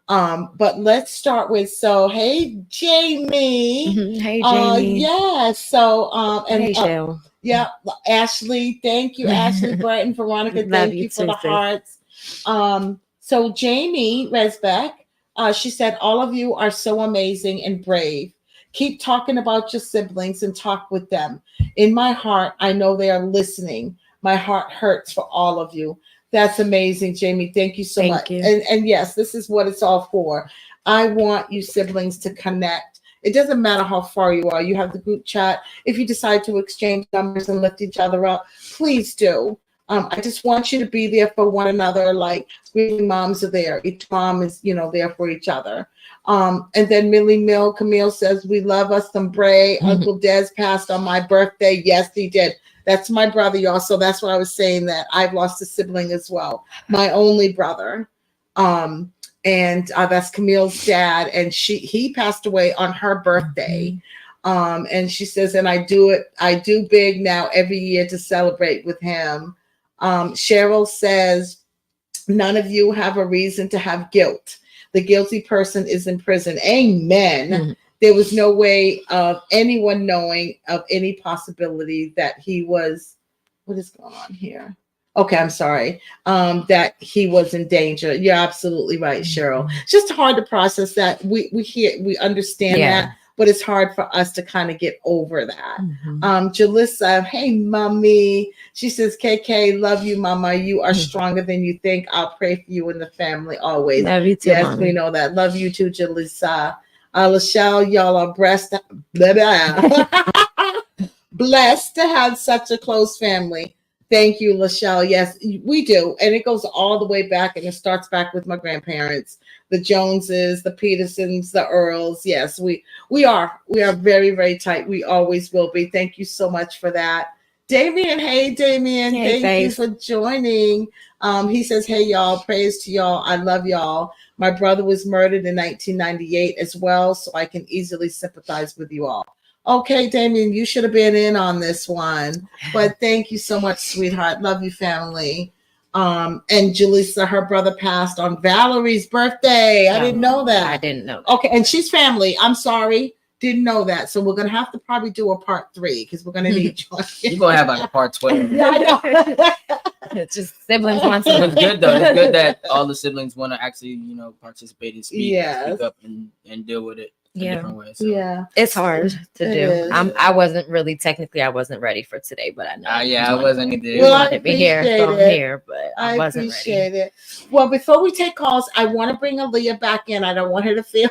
But let's start with, hey Jamie. Mhm. Hey Jamie. Yeah. So and Hey Shell. yeah, Ashley, thank you, Ashley, Burton, Veronica, Love thank you you for too, the sis. hearts. So Jamie Resbeck, she said, all of you are so amazing and brave. Keep talking about your siblings and talk with them. In my heart, I know they are listening. My heart hurts for all of you. That's amazing, Jamie. Thank you so Thank much. you. And yes, this is what it's all for. I want you siblings to connect. It doesn't matter how far you are. You have the group chat. If you decide to exchange numbers and lift each other up, please do. I just want you to be there for one another. Like grieving moms are there. Each mom is, there for each other. And then Camille says, we love us some Bray. Uncle Des passed on my birthday. Yes, he did. That's my brother, y'all. So that's why I was saying that I've lost a sibling as well. My only brother. and that's Camille's dad, and he passed away on her birthday. And she says, and I do big now every year to celebrate with him. Cheryl says, none of you have a reason to have guilt. The guilty person is in prison. Amen. Mhm. There was no way of anyone knowing of any possibility that he was, what is going on here? Okay, I'm sorry. That he was in danger. You're absolutely right, Cheryl. It's just hard to process that. We understand Yeah. that, but it's hard for us to kind of get over that. Mhm. Jalissa, hey, mommy. She says, KK, love you, mama. You are stronger than you think. I'll pray for you and the family always. Love you too, Yes, Mommy. we know that. Love you too, Jalissa. Lachelle, y'all are blessed. Blessed to have such a close family. Thank you, Lachelle. Yes, we do. And it goes all the way back, and it starts back with my grandparents, the Joneses, the Petersons, the Earls. Yes, we are very, very tight. We always will be. Thank you so much for that. Damien, hey, Damien. Hey, Thank you Faith. for joining. He says, hey, y'all, praise to y'all. I love y'all. My brother was murdered in 1998 as well, so I can easily sympathize with you all. Okay, Damien, you should have been in on this one. But thank you so much, sweetheart. Love you, family. And Jalissa, her brother passed on Valerie's birthday. I didn't know that. I didn't know. Okay, and she's family. I'm sorry. Didn't know that. So we're going to have to probably do a part 3 because we're going to need you. You're going to have like a part 12. Yeah, I know. It's just siblings want So to. it's good though. It's good that all the siblings want to actually, participate and speak Yes. up and deal with it in Yeah. different ways. So. Yeah. It's hard to It do. is. I wasn't ready for today, but I know. Yeah, I wasn't either. Well, You I wanted me here, appreciate so I'm it. here, but I wasn't ready. appreciate it. Well, before we take calls, I want to bring Aaliyah back in. I don't want her to feel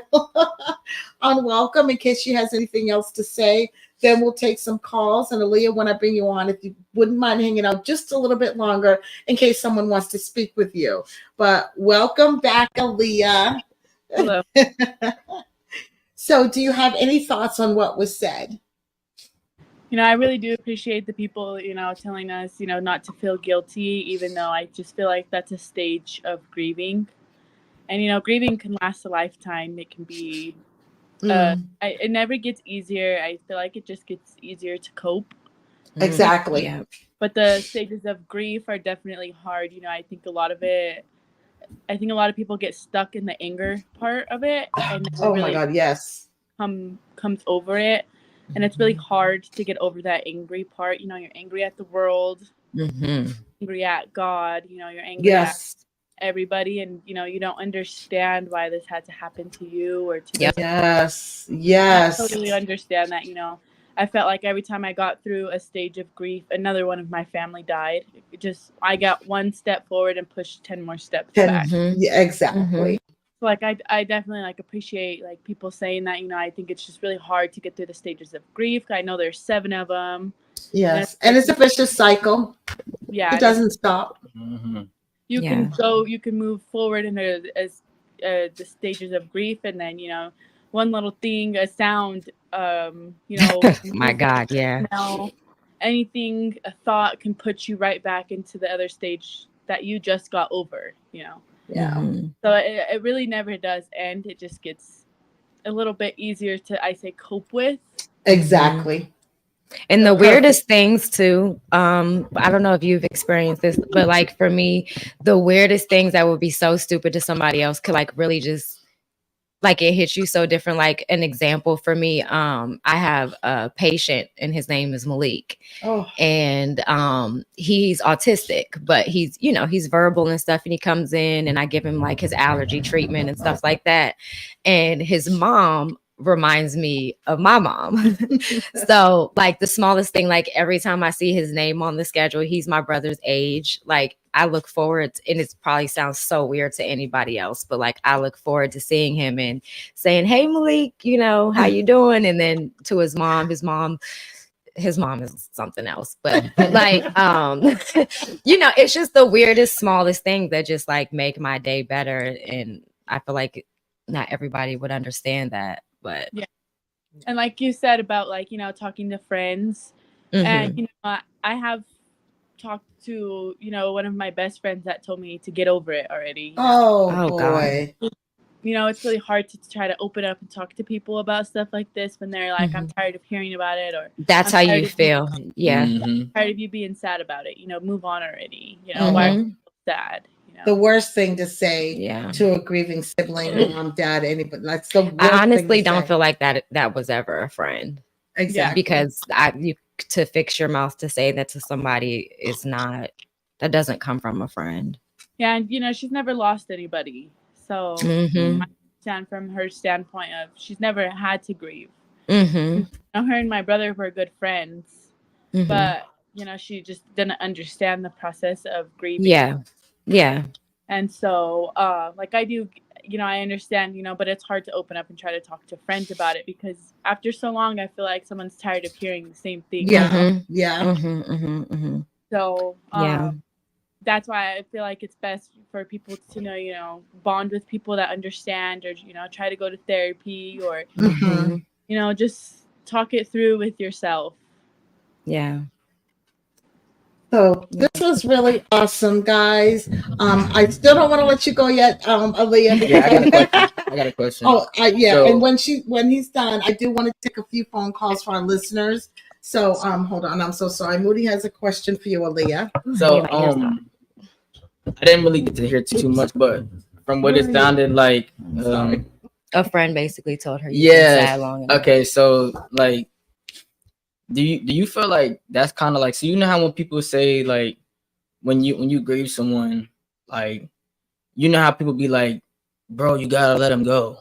unwelcome in case she has anything else to say. Then we'll take some calls. And Aaliyah, when I bring you on, if you wouldn't mind hanging out just a little bit longer in case someone wants to speak with you. But welcome back, Aaliyah. Hello. So do you have any thoughts on what was said? I really do appreciate the people, telling us, not to feel guilty, even though I just feel like that's a stage of grieving. And, grieving can last a lifetime. It can be, it never gets easier. I feel like it just gets easier to cope. Exactly. Yeah. But the stages of grief are definitely hard. I think a lot of people get stuck in the anger part of it. And Oh really my God, yes. comes over it. And it's really hard to get over that angry part. You're angry at the world, Mm-hmm. angry at God, you're angry Yes. at everybody. And, you don't understand why this had to happen to you or to Yep. Yes. I Yes. totally understand that, I felt like every time I got through a stage of grief, another one of my family died. I got one step forward and pushed 10 more steps back. Mm-hmm. Yeah, exactly. So, I definitely appreciate people saying that. I think it's just really hard to get through the stages of grief. I know there's 7 of them. Yes. And it's a vicious cycle. Yeah, It doesn't stop. Mm-hmm. you Yeah. can move forward in the stages of grief, and then one little thing, a sound, My God, yeah. smell, anything, a thought can put you right back into the other stage that you just got over. Yeah. Mhm. So it really never does end. It just gets a little bit easier to, I say, cope with. Exactly. And the Perfect. weirdest things too, I don't know if you've experienced this, but like for me, the weirdest things that would be so stupid to somebody else could really just it hits you so different. Like an example for me, I have a patient and his name is Malik. Oh. And he's autistic, but he's verbal and stuff, and he comes in and I give him his allergy treatment and stuff like that. And his mom reminds me of my mom. So the smallest thing, every time I see his name on the schedule, he's my brother's age. I look forward to, and it probably sounds so weird to anybody else, but I look forward to seeing him and saying, hey Malik, how you doing? And then to his mom is something else, but it's just the weirdest, smallest thing that just make my day better. And I feel like not everybody would understand that, but Yeah. And like you said about talking to friends, Mhm. and I have talked to, one of my best friends that told me to get over it already. Oh, Oh, boy. It's really hard to try to open up and talk to people about stuff like this when they're like, I'm tired of hearing about it, or That's I'm how tired you of feel. Yeah. tired of you being sad about it. Move on already. Why are you so sad? The worst thing to say Yeah. to a grieving sibling, mom, dad, anybody. That's the worst I honestly thing to don't say. feel like that was ever a friend. Exactly. Because to fix your mouth to say that to somebody that doesn't come from a friend. Yeah, and she's never lost anybody. So Mhm. I understand from her standpoint of she's never had to grieve. Mhm. Her and my brother were good friends, Mhm. but she just didn't understand the process of grieving. Yeah. And so, like I do, I understand, but it's hard to open up and try to talk to friends about it because after so long, I feel like someone's tired of hearing the same thing. Yeah. So, Yeah. that's why I feel like it's best for people to, bond with people that understand, or, try to go to therapy, or, just talk it through with yourself. Yeah. So this was really awesome, guys. I still don't want to let you go yet, Aaliyah. Yeah, I got a question. Oh, yeah. So- and when he's done, I do want to take a few phone calls for our listeners. So hold on. I'm so sorry. Moody has a question for you, Aaliyah. So I didn't really get to hear too much, but from what it sounded like, A friend basically told her yeah. sad long enough. Okay, so like, do you feel like that's kind of like, so how when people say like when you grieve someone, like how people be like, bro, you gotta let him go,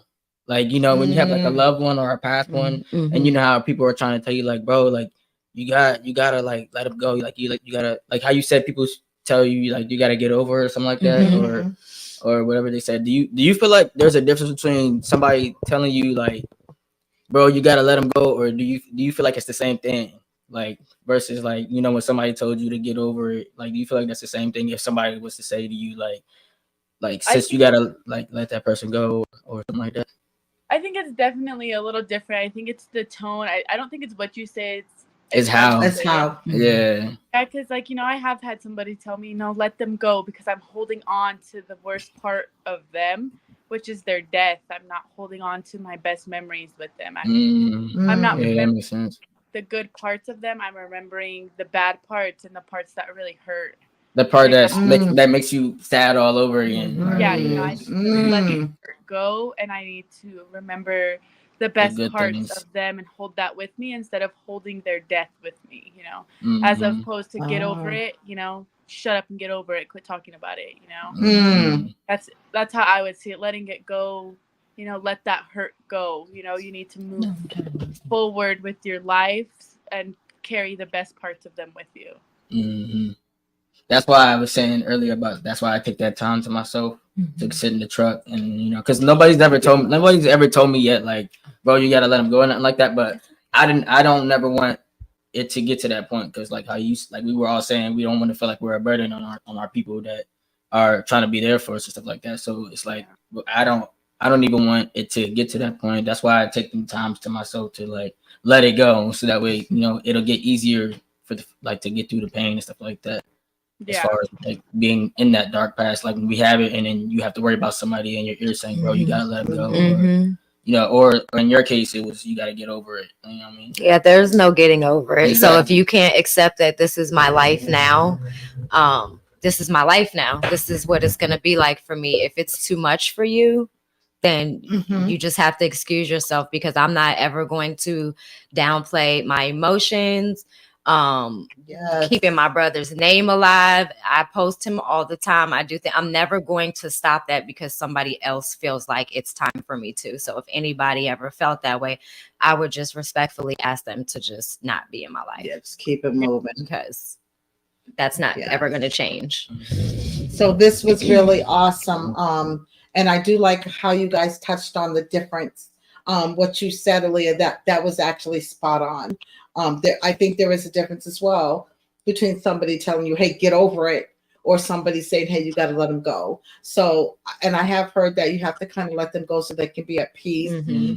like when you have like a loved one or a past one, and how people are trying to tell you like, bro, like you gotta like let him go, like you gotta, like how you said people tell you like you gotta get over it or something like that, or whatever they said. Do you feel like there's a difference between somebody telling you like, bro, you gotta let him go, or do you feel like it's the same thing, like versus like when somebody told you to get over it, like do you feel like that's the same thing if somebody was to say to you like sis, you gotta like let that person go or something like that? I think it's definitely a little different. I think it's the tone. I don't think it's what you say. It's how. It's how. Yeah. Yeah, because like I have had somebody tell me, let them go because I'm holding on to the worst part of them, which is their death. I'm not holding on to my best memories with them. I'm not remembering the good parts of them. I'm remembering the bad parts and the parts that really hurt. The part that makes you sad all over again. Yeah, I need to let it go, and I need to remember the best parts of them and hold that with me instead of holding their death with me, as opposed to get over it, shut up and get over it, quit talking about it, That's how I would see it, letting it go, let that hurt go, you need to move forward with your life and carry the best parts of them with you. That's why I was saying earlier about, that's why I take that time to myself to sit in the truck, and because nobody's ever told me yet like, bro, you gotta let him go and nothing like that. But I don't never want it to get to that point, because like how we were all saying, we don't want to feel like we're a burden on our people that are trying to be there for us and stuff like that. So it's like I don't even want it to get to that point. That's why I take the times to myself to like let it go, so that way it'll get easier for to get through the pain and stuff like that. As far as like being in that dark past, like when we have it, and then you have to worry about somebody in your ear saying, bro, you gotta let him go, or in your case it was, you gotta get over it, you know what I mean? Yeah, there's no getting over it. Exactly. So if you can't accept that this is my life now, this is my life now, this is what it's gonna be like for me. If it's too much for you, then you just have to excuse yourself, because I'm not ever going to downplay my emotions. Keeping my brother's name alive. I post him all the time. I do think I'm never going to stop that because somebody else feels like it's time for me to. So if anybody ever felt that way, I would just respectfully ask them to just not be in my life. Yeah, just keep it moving, because that's not ever going to change. So this was really awesome. And I do like how you guys touched on the difference. What you said, Aaliyah, that was actually spot on. I think there is a difference as well between somebody telling you, hey, get over it, or somebody saying, hey, you got to let them go. So, and I have heard that you have to kind of let them go so they can be at peace.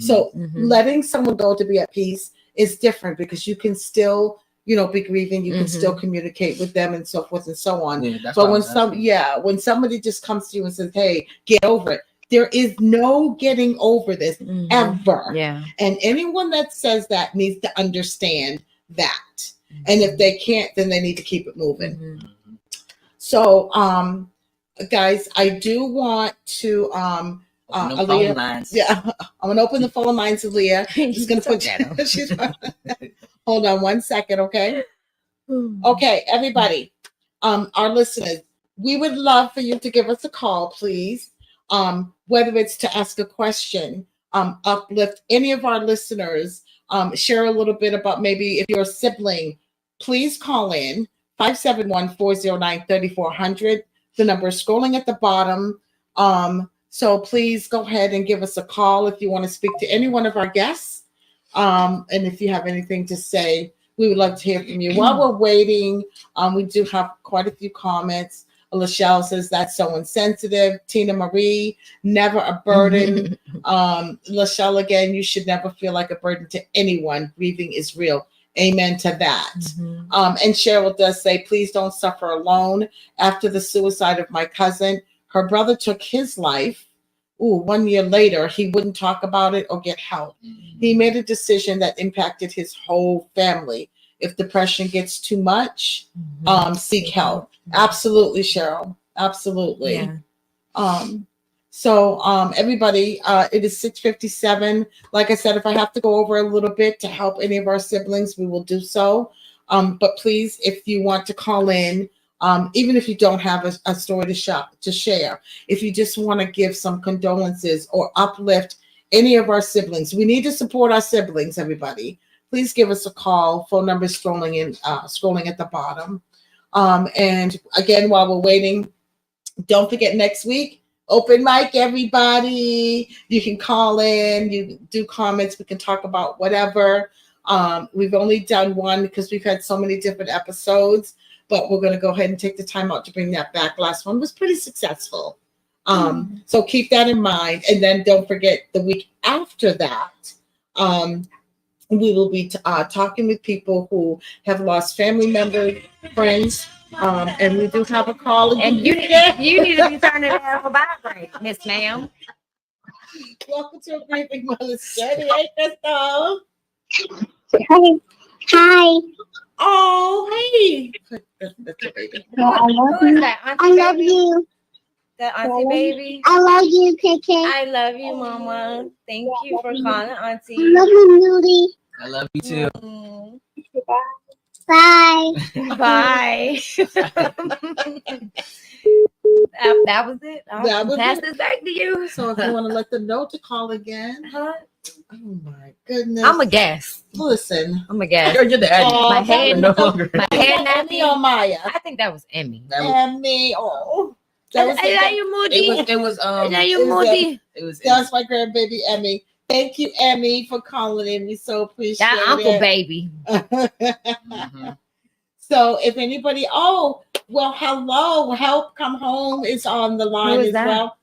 So letting someone go to be at peace is different, because you can still, be grieving, you can still communicate with them and so forth and so on. Yeah, that's But what I was asking. when somebody just comes to you and says, "Hey, get over it," there is no getting over this ever. Yeah. And anyone that says that needs to understand that. And if they can't, then they need to keep it moving. Mhm. So, guys, I do want to Open them Aaliyah. phone lines. Yeah, I'm gonna open the phone lines, Aaliyah. Just gonna put Took she's hold on one second, okay? Okay, everybody, our listeners, we would love for you to give us a call, please. Whether it's to ask a question, uplift any of our listeners, share a little bit about maybe if you're a sibling, please call in 571-409-3400. The number is scrolling at the bottom. So please go ahead and give us a call if you want to speak to any one of our guests. And if you have anything to say, we would love to hear from you. While we're waiting, we do have quite a few comments. Lachelle says that's so insensitive. Tina Marie, never a burden. Lachelle, again, you should never feel like a burden to anyone. Grieving is real. Amen to that. And Cheryl does say, please don't suffer alone. After the suicide of my cousin, her brother took his life. 1 year later, he wouldn't talk about it or get help. He made a decision that impacted his whole family. If depression gets too much, seek help. Absolutely, Cheryl. Absolutely. Yeah. So everybody, it is 6:57. Like I said, if I have to go over a little bit to help any of our siblings, we will do so. But please, if you want to call in, even if you don't have a story to share, if you just want to give some condolences or uplift any of our siblings, we need to support our siblings, everybody. Please give us a call. Phone number is scrolling at the bottom. And again, while we're waiting, don't forget next week, open mic, everybody. You can call in, you do comments, we can talk about whatever. We've only done one because we've had so many different episodes, but we're going to go ahead and take the time out to bring that back. Last one was pretty successful. So keep that in mind. And then don't forget the week after that, we will be talking with people who have lost family members, friends, and we do have a call. And you need to be turning it on vibrate, Miss Ma'am. Welcome to a Grieving Mother's Journey. Hey, Crystal. Hi. Oh, hey. That's your baby. I love Who is you. that? Auntie I love baby? you. That auntie baby? I love you, KK. I love you, Mama. Thank you for calling, I Auntie. love you, Nudie. I love you too. Mm. Bye. Bye. that was it. That was pass it. this back to you. So if you want to let them know to call again. Huh? Oh my goodness. I'm a guess. Listen. I'm a guess. You're the admin. My head- You're no longer. My Is head that Emmy or Maya? I think that was Emmy. That was, Emmy. Oh. That was, I love you, Moody. it was I love you, it was Moody. it was that's my grandbaby Emmy. Thank you, Emmy, for calling in. We so appreciate That uncle it. baby. Mhm. So if anybody, hello, Help Come Home is on the line Who is as that? well.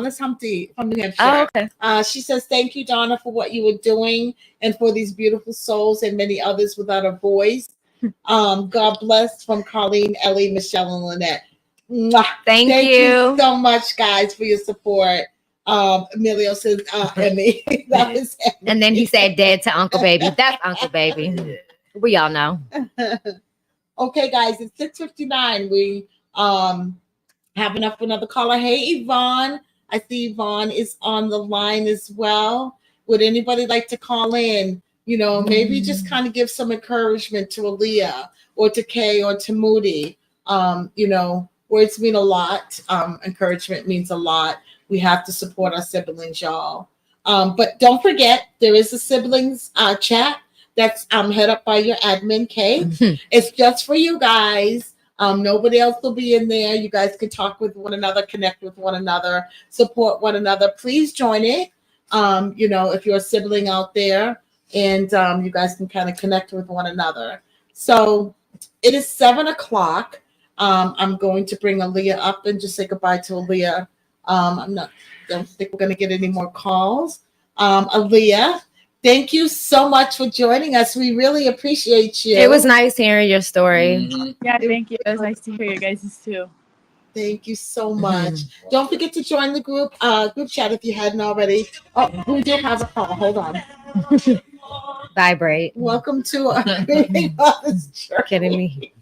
That's Humpty from New Hampshire. Oh, okay. She says, thank you, Donna, for what you were doing and for these beautiful souls and many others without a voice. God bless from Colleen, Ellie, Michelle, and Lynette. Mwah. Thank Thank you. you so much, guys, for your support. Emilio says, Emmy. That was Emmy. And then he said dead to Uncle Baby. That's Uncle Baby. We all know. Okay, guys, it's 6:59. We have enough for another caller. Hey, Yvonne. I see Yvonne is on the line as well. Would anybody like to call in? Maybe just kind of give some encouragement to Aaliyah or to Kay or to Moody. Words mean a lot. Encouragement means a lot. We have to support our siblings, y'all. But don't forget, there is a siblings chat that's head up by your admin, Kay. It's just for you guys. Nobody else will be in there. You guys can talk with one another, connect with one another, support one another. Please join it. If you're a sibling out there, and you guys can kind of connect with one another. So it is 7:00. I'm going to bring Aaliyah up and just say goodbye to Aaliyah. Don't think we're going to get any more calls. Aaliyah, Thank you so much for joining us. We really appreciate you. It was nice hearing your story. Mhm. Yeah, thank you. It was nice to hear you guys' too. Thank you so much. Don't forget to join the group chat if you hadn't already. Oh, we do have a call. Hold on. Vibrate. Welcome to our Grieving Mothers Journey. Kidding me?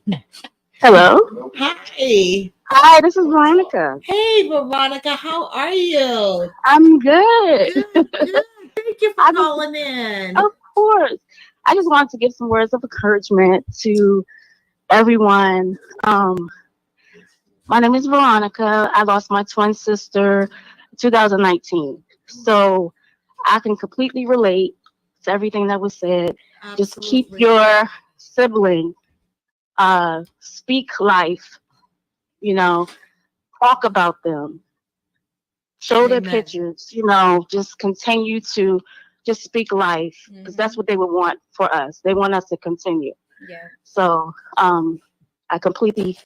Hello. Hi. Hi, this is Veronica. Hey, Veronica. How are you? I'm good. Good, good. Thank you for I just- calling in. Of course. I just wanted to give some words of encouragement to everyone. My name is Veronica. I lost my twin sister in 2019. So I can completely relate to everything that was said. Just keep Absolutely. your sibling, speak life, talk about them, show their Amen. pictures, just continue to just speak life because that's what they would want for us. They want us to continue. Yeah. So I completely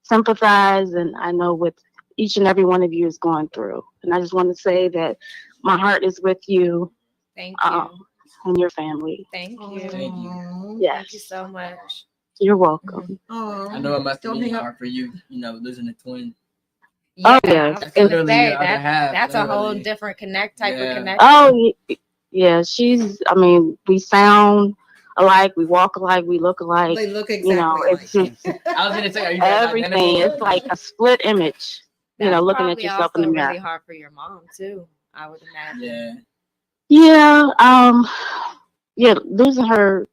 sympathize, and I know what each and every one of you is going through. And I just want to say that my heart is with you Thank you. and your family. Thank you. Thank you. Aw. Yes, Thank you so much. you're welcome. Aw. I know it must have Don't been hang up. hard for you, losing a twin. Oh, Yeah, yes. I was gonna Literally say your other that half, that's a whole literally. different type of Yeah. connection. Oh, yeah, we sound alike, we walk alike, we look alike. They look exactly It's like just I was gonna say, are you guys everything. identical? It's like a split image, That's looking at probably yourself in the also mirror. really hard for your mom too. I would imagine. Yeah. Yeah, losing her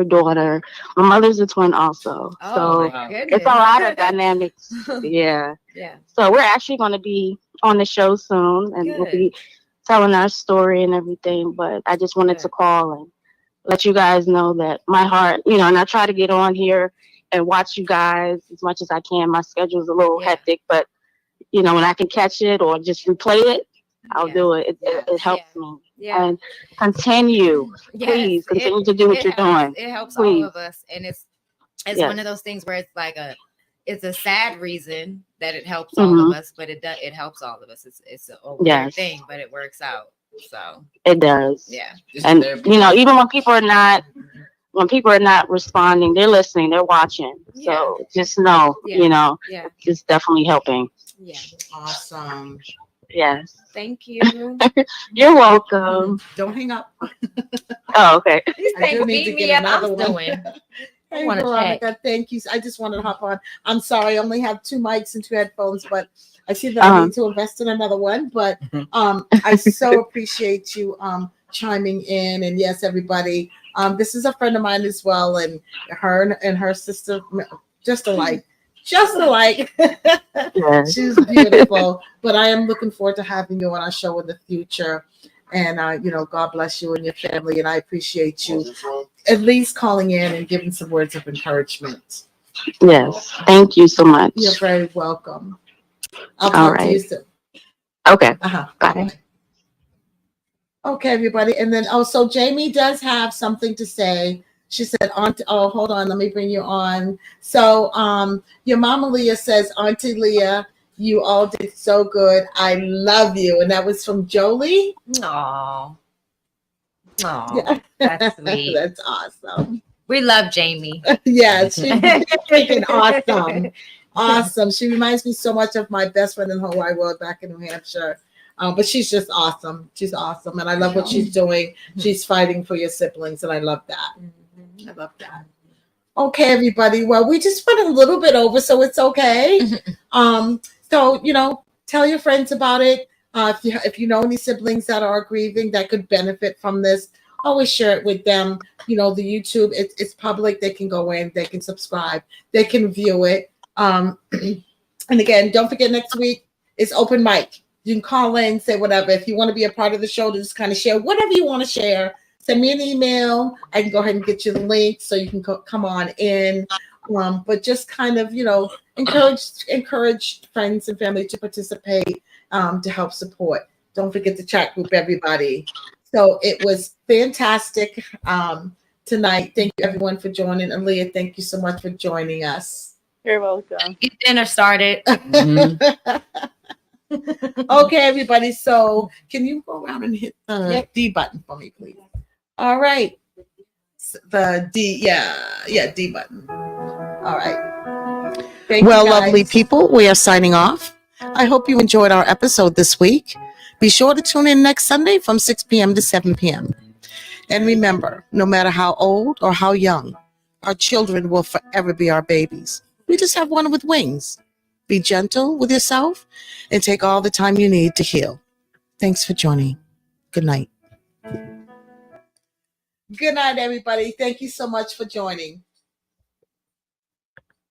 daughter. My mother's a twin also. Oh So my Wow. goodness. it's a lot of dynamics. Yeah. Yeah. So we're actually going to be on the show soon, and we'll Good. be telling our story and everything. But I just wanted to Good. call and let you guys know that my heart, and I try to get on here and watch you guys as much as I can. My schedule's a little Yeah. hectic, but when I can catch it or just replay it, I'll Yeah. do it. Yes. It helps Yeah. me. Yeah. And continue. Yes, Please continue to do what you're helps. doing. It helps Please. all of us, and it's Yes. one of those things where it's like it's a sad reason that it helps all of us, but it helps all of us. It's a weird Yes. thing, but it works out. So It does. yeah, This is And therapy. even when people are not responding, they're listening, they're watching. So just know, Yeah. it's definitely helping. Yeah. Awesome. Yes. Thank you. You're welcome. Don't hang up. Oh, okay. These I do things need to beat me get up. I'm another one. doing. I Hey, wanna Veronica, thank you. I just wanted to hop on. I'm sorry, I only have 2 mics and 2 headphones, but I see that I need to invest in another one. But I so appreciate you chiming in. And yes, everybody, this is a friend of mine as well, and her sister just alike. Just alike. Yes. She's beautiful. But I am looking forward to having you on our show in the future. And God bless you and your family. And I appreciate you at least calling in and giving some words of encouragement. Yes. Thank you so much. You're very welcome. I'll All talk to you right. soon. Okay. Uh-huh. Bye. Okay, everybody. And then also Jamie does have something to say. She said, hold on, let me bring you on. So your mama Leah says, Auntie Leah, you all did so good. I love you. And that was from Jolie. Aw. Aw. Yeah. That's sweet. That's awesome. We love Jamie. Yes, she's freaking awesome. Awesome. She reminds me so much of my best friend in the whole wide world back in New Hampshire. But she's just awesome. She's awesome. And I love what she's doing. She's fighting for your siblings. And I love that. I love that. Okay, everybody. Well, we just went a little bit over, so it's okay. So, tell your friends about it. If you know any siblings that are grieving that could benefit from this, always share it with them. The YouTube, it's public. They can go in, they can subscribe, they can view it. And again, don't forget next week is open mic. You can call in, say whatever. If you want to be a part of the show, to just kind of share whatever you want to share. Send me an email. I can go ahead and get you the link so you can come on in. But just kind of, encourage friends and family to participate, to help support. Don't forget the chat group, everybody. So it was fantastic tonight. Thank you, everyone, for joining. And Leah, thank you so much for joining us. You're welcome. Get dinner started. Okay, everybody. So can you go around and hit the D button for me, please? All right. The D, D button. All right. Well, lovely people, we are signing off. I hope you enjoyed our episode this week. Be sure to tune in next Sunday from 6 p.m. to 7 p.m. And remember, no matter how old or how young, our children will forever be our babies. We just have one with wings. Be gentle with yourself and take all the time you need to heal. Thanks for joining. Good night. Good night, everybody. Thank you so much for joining.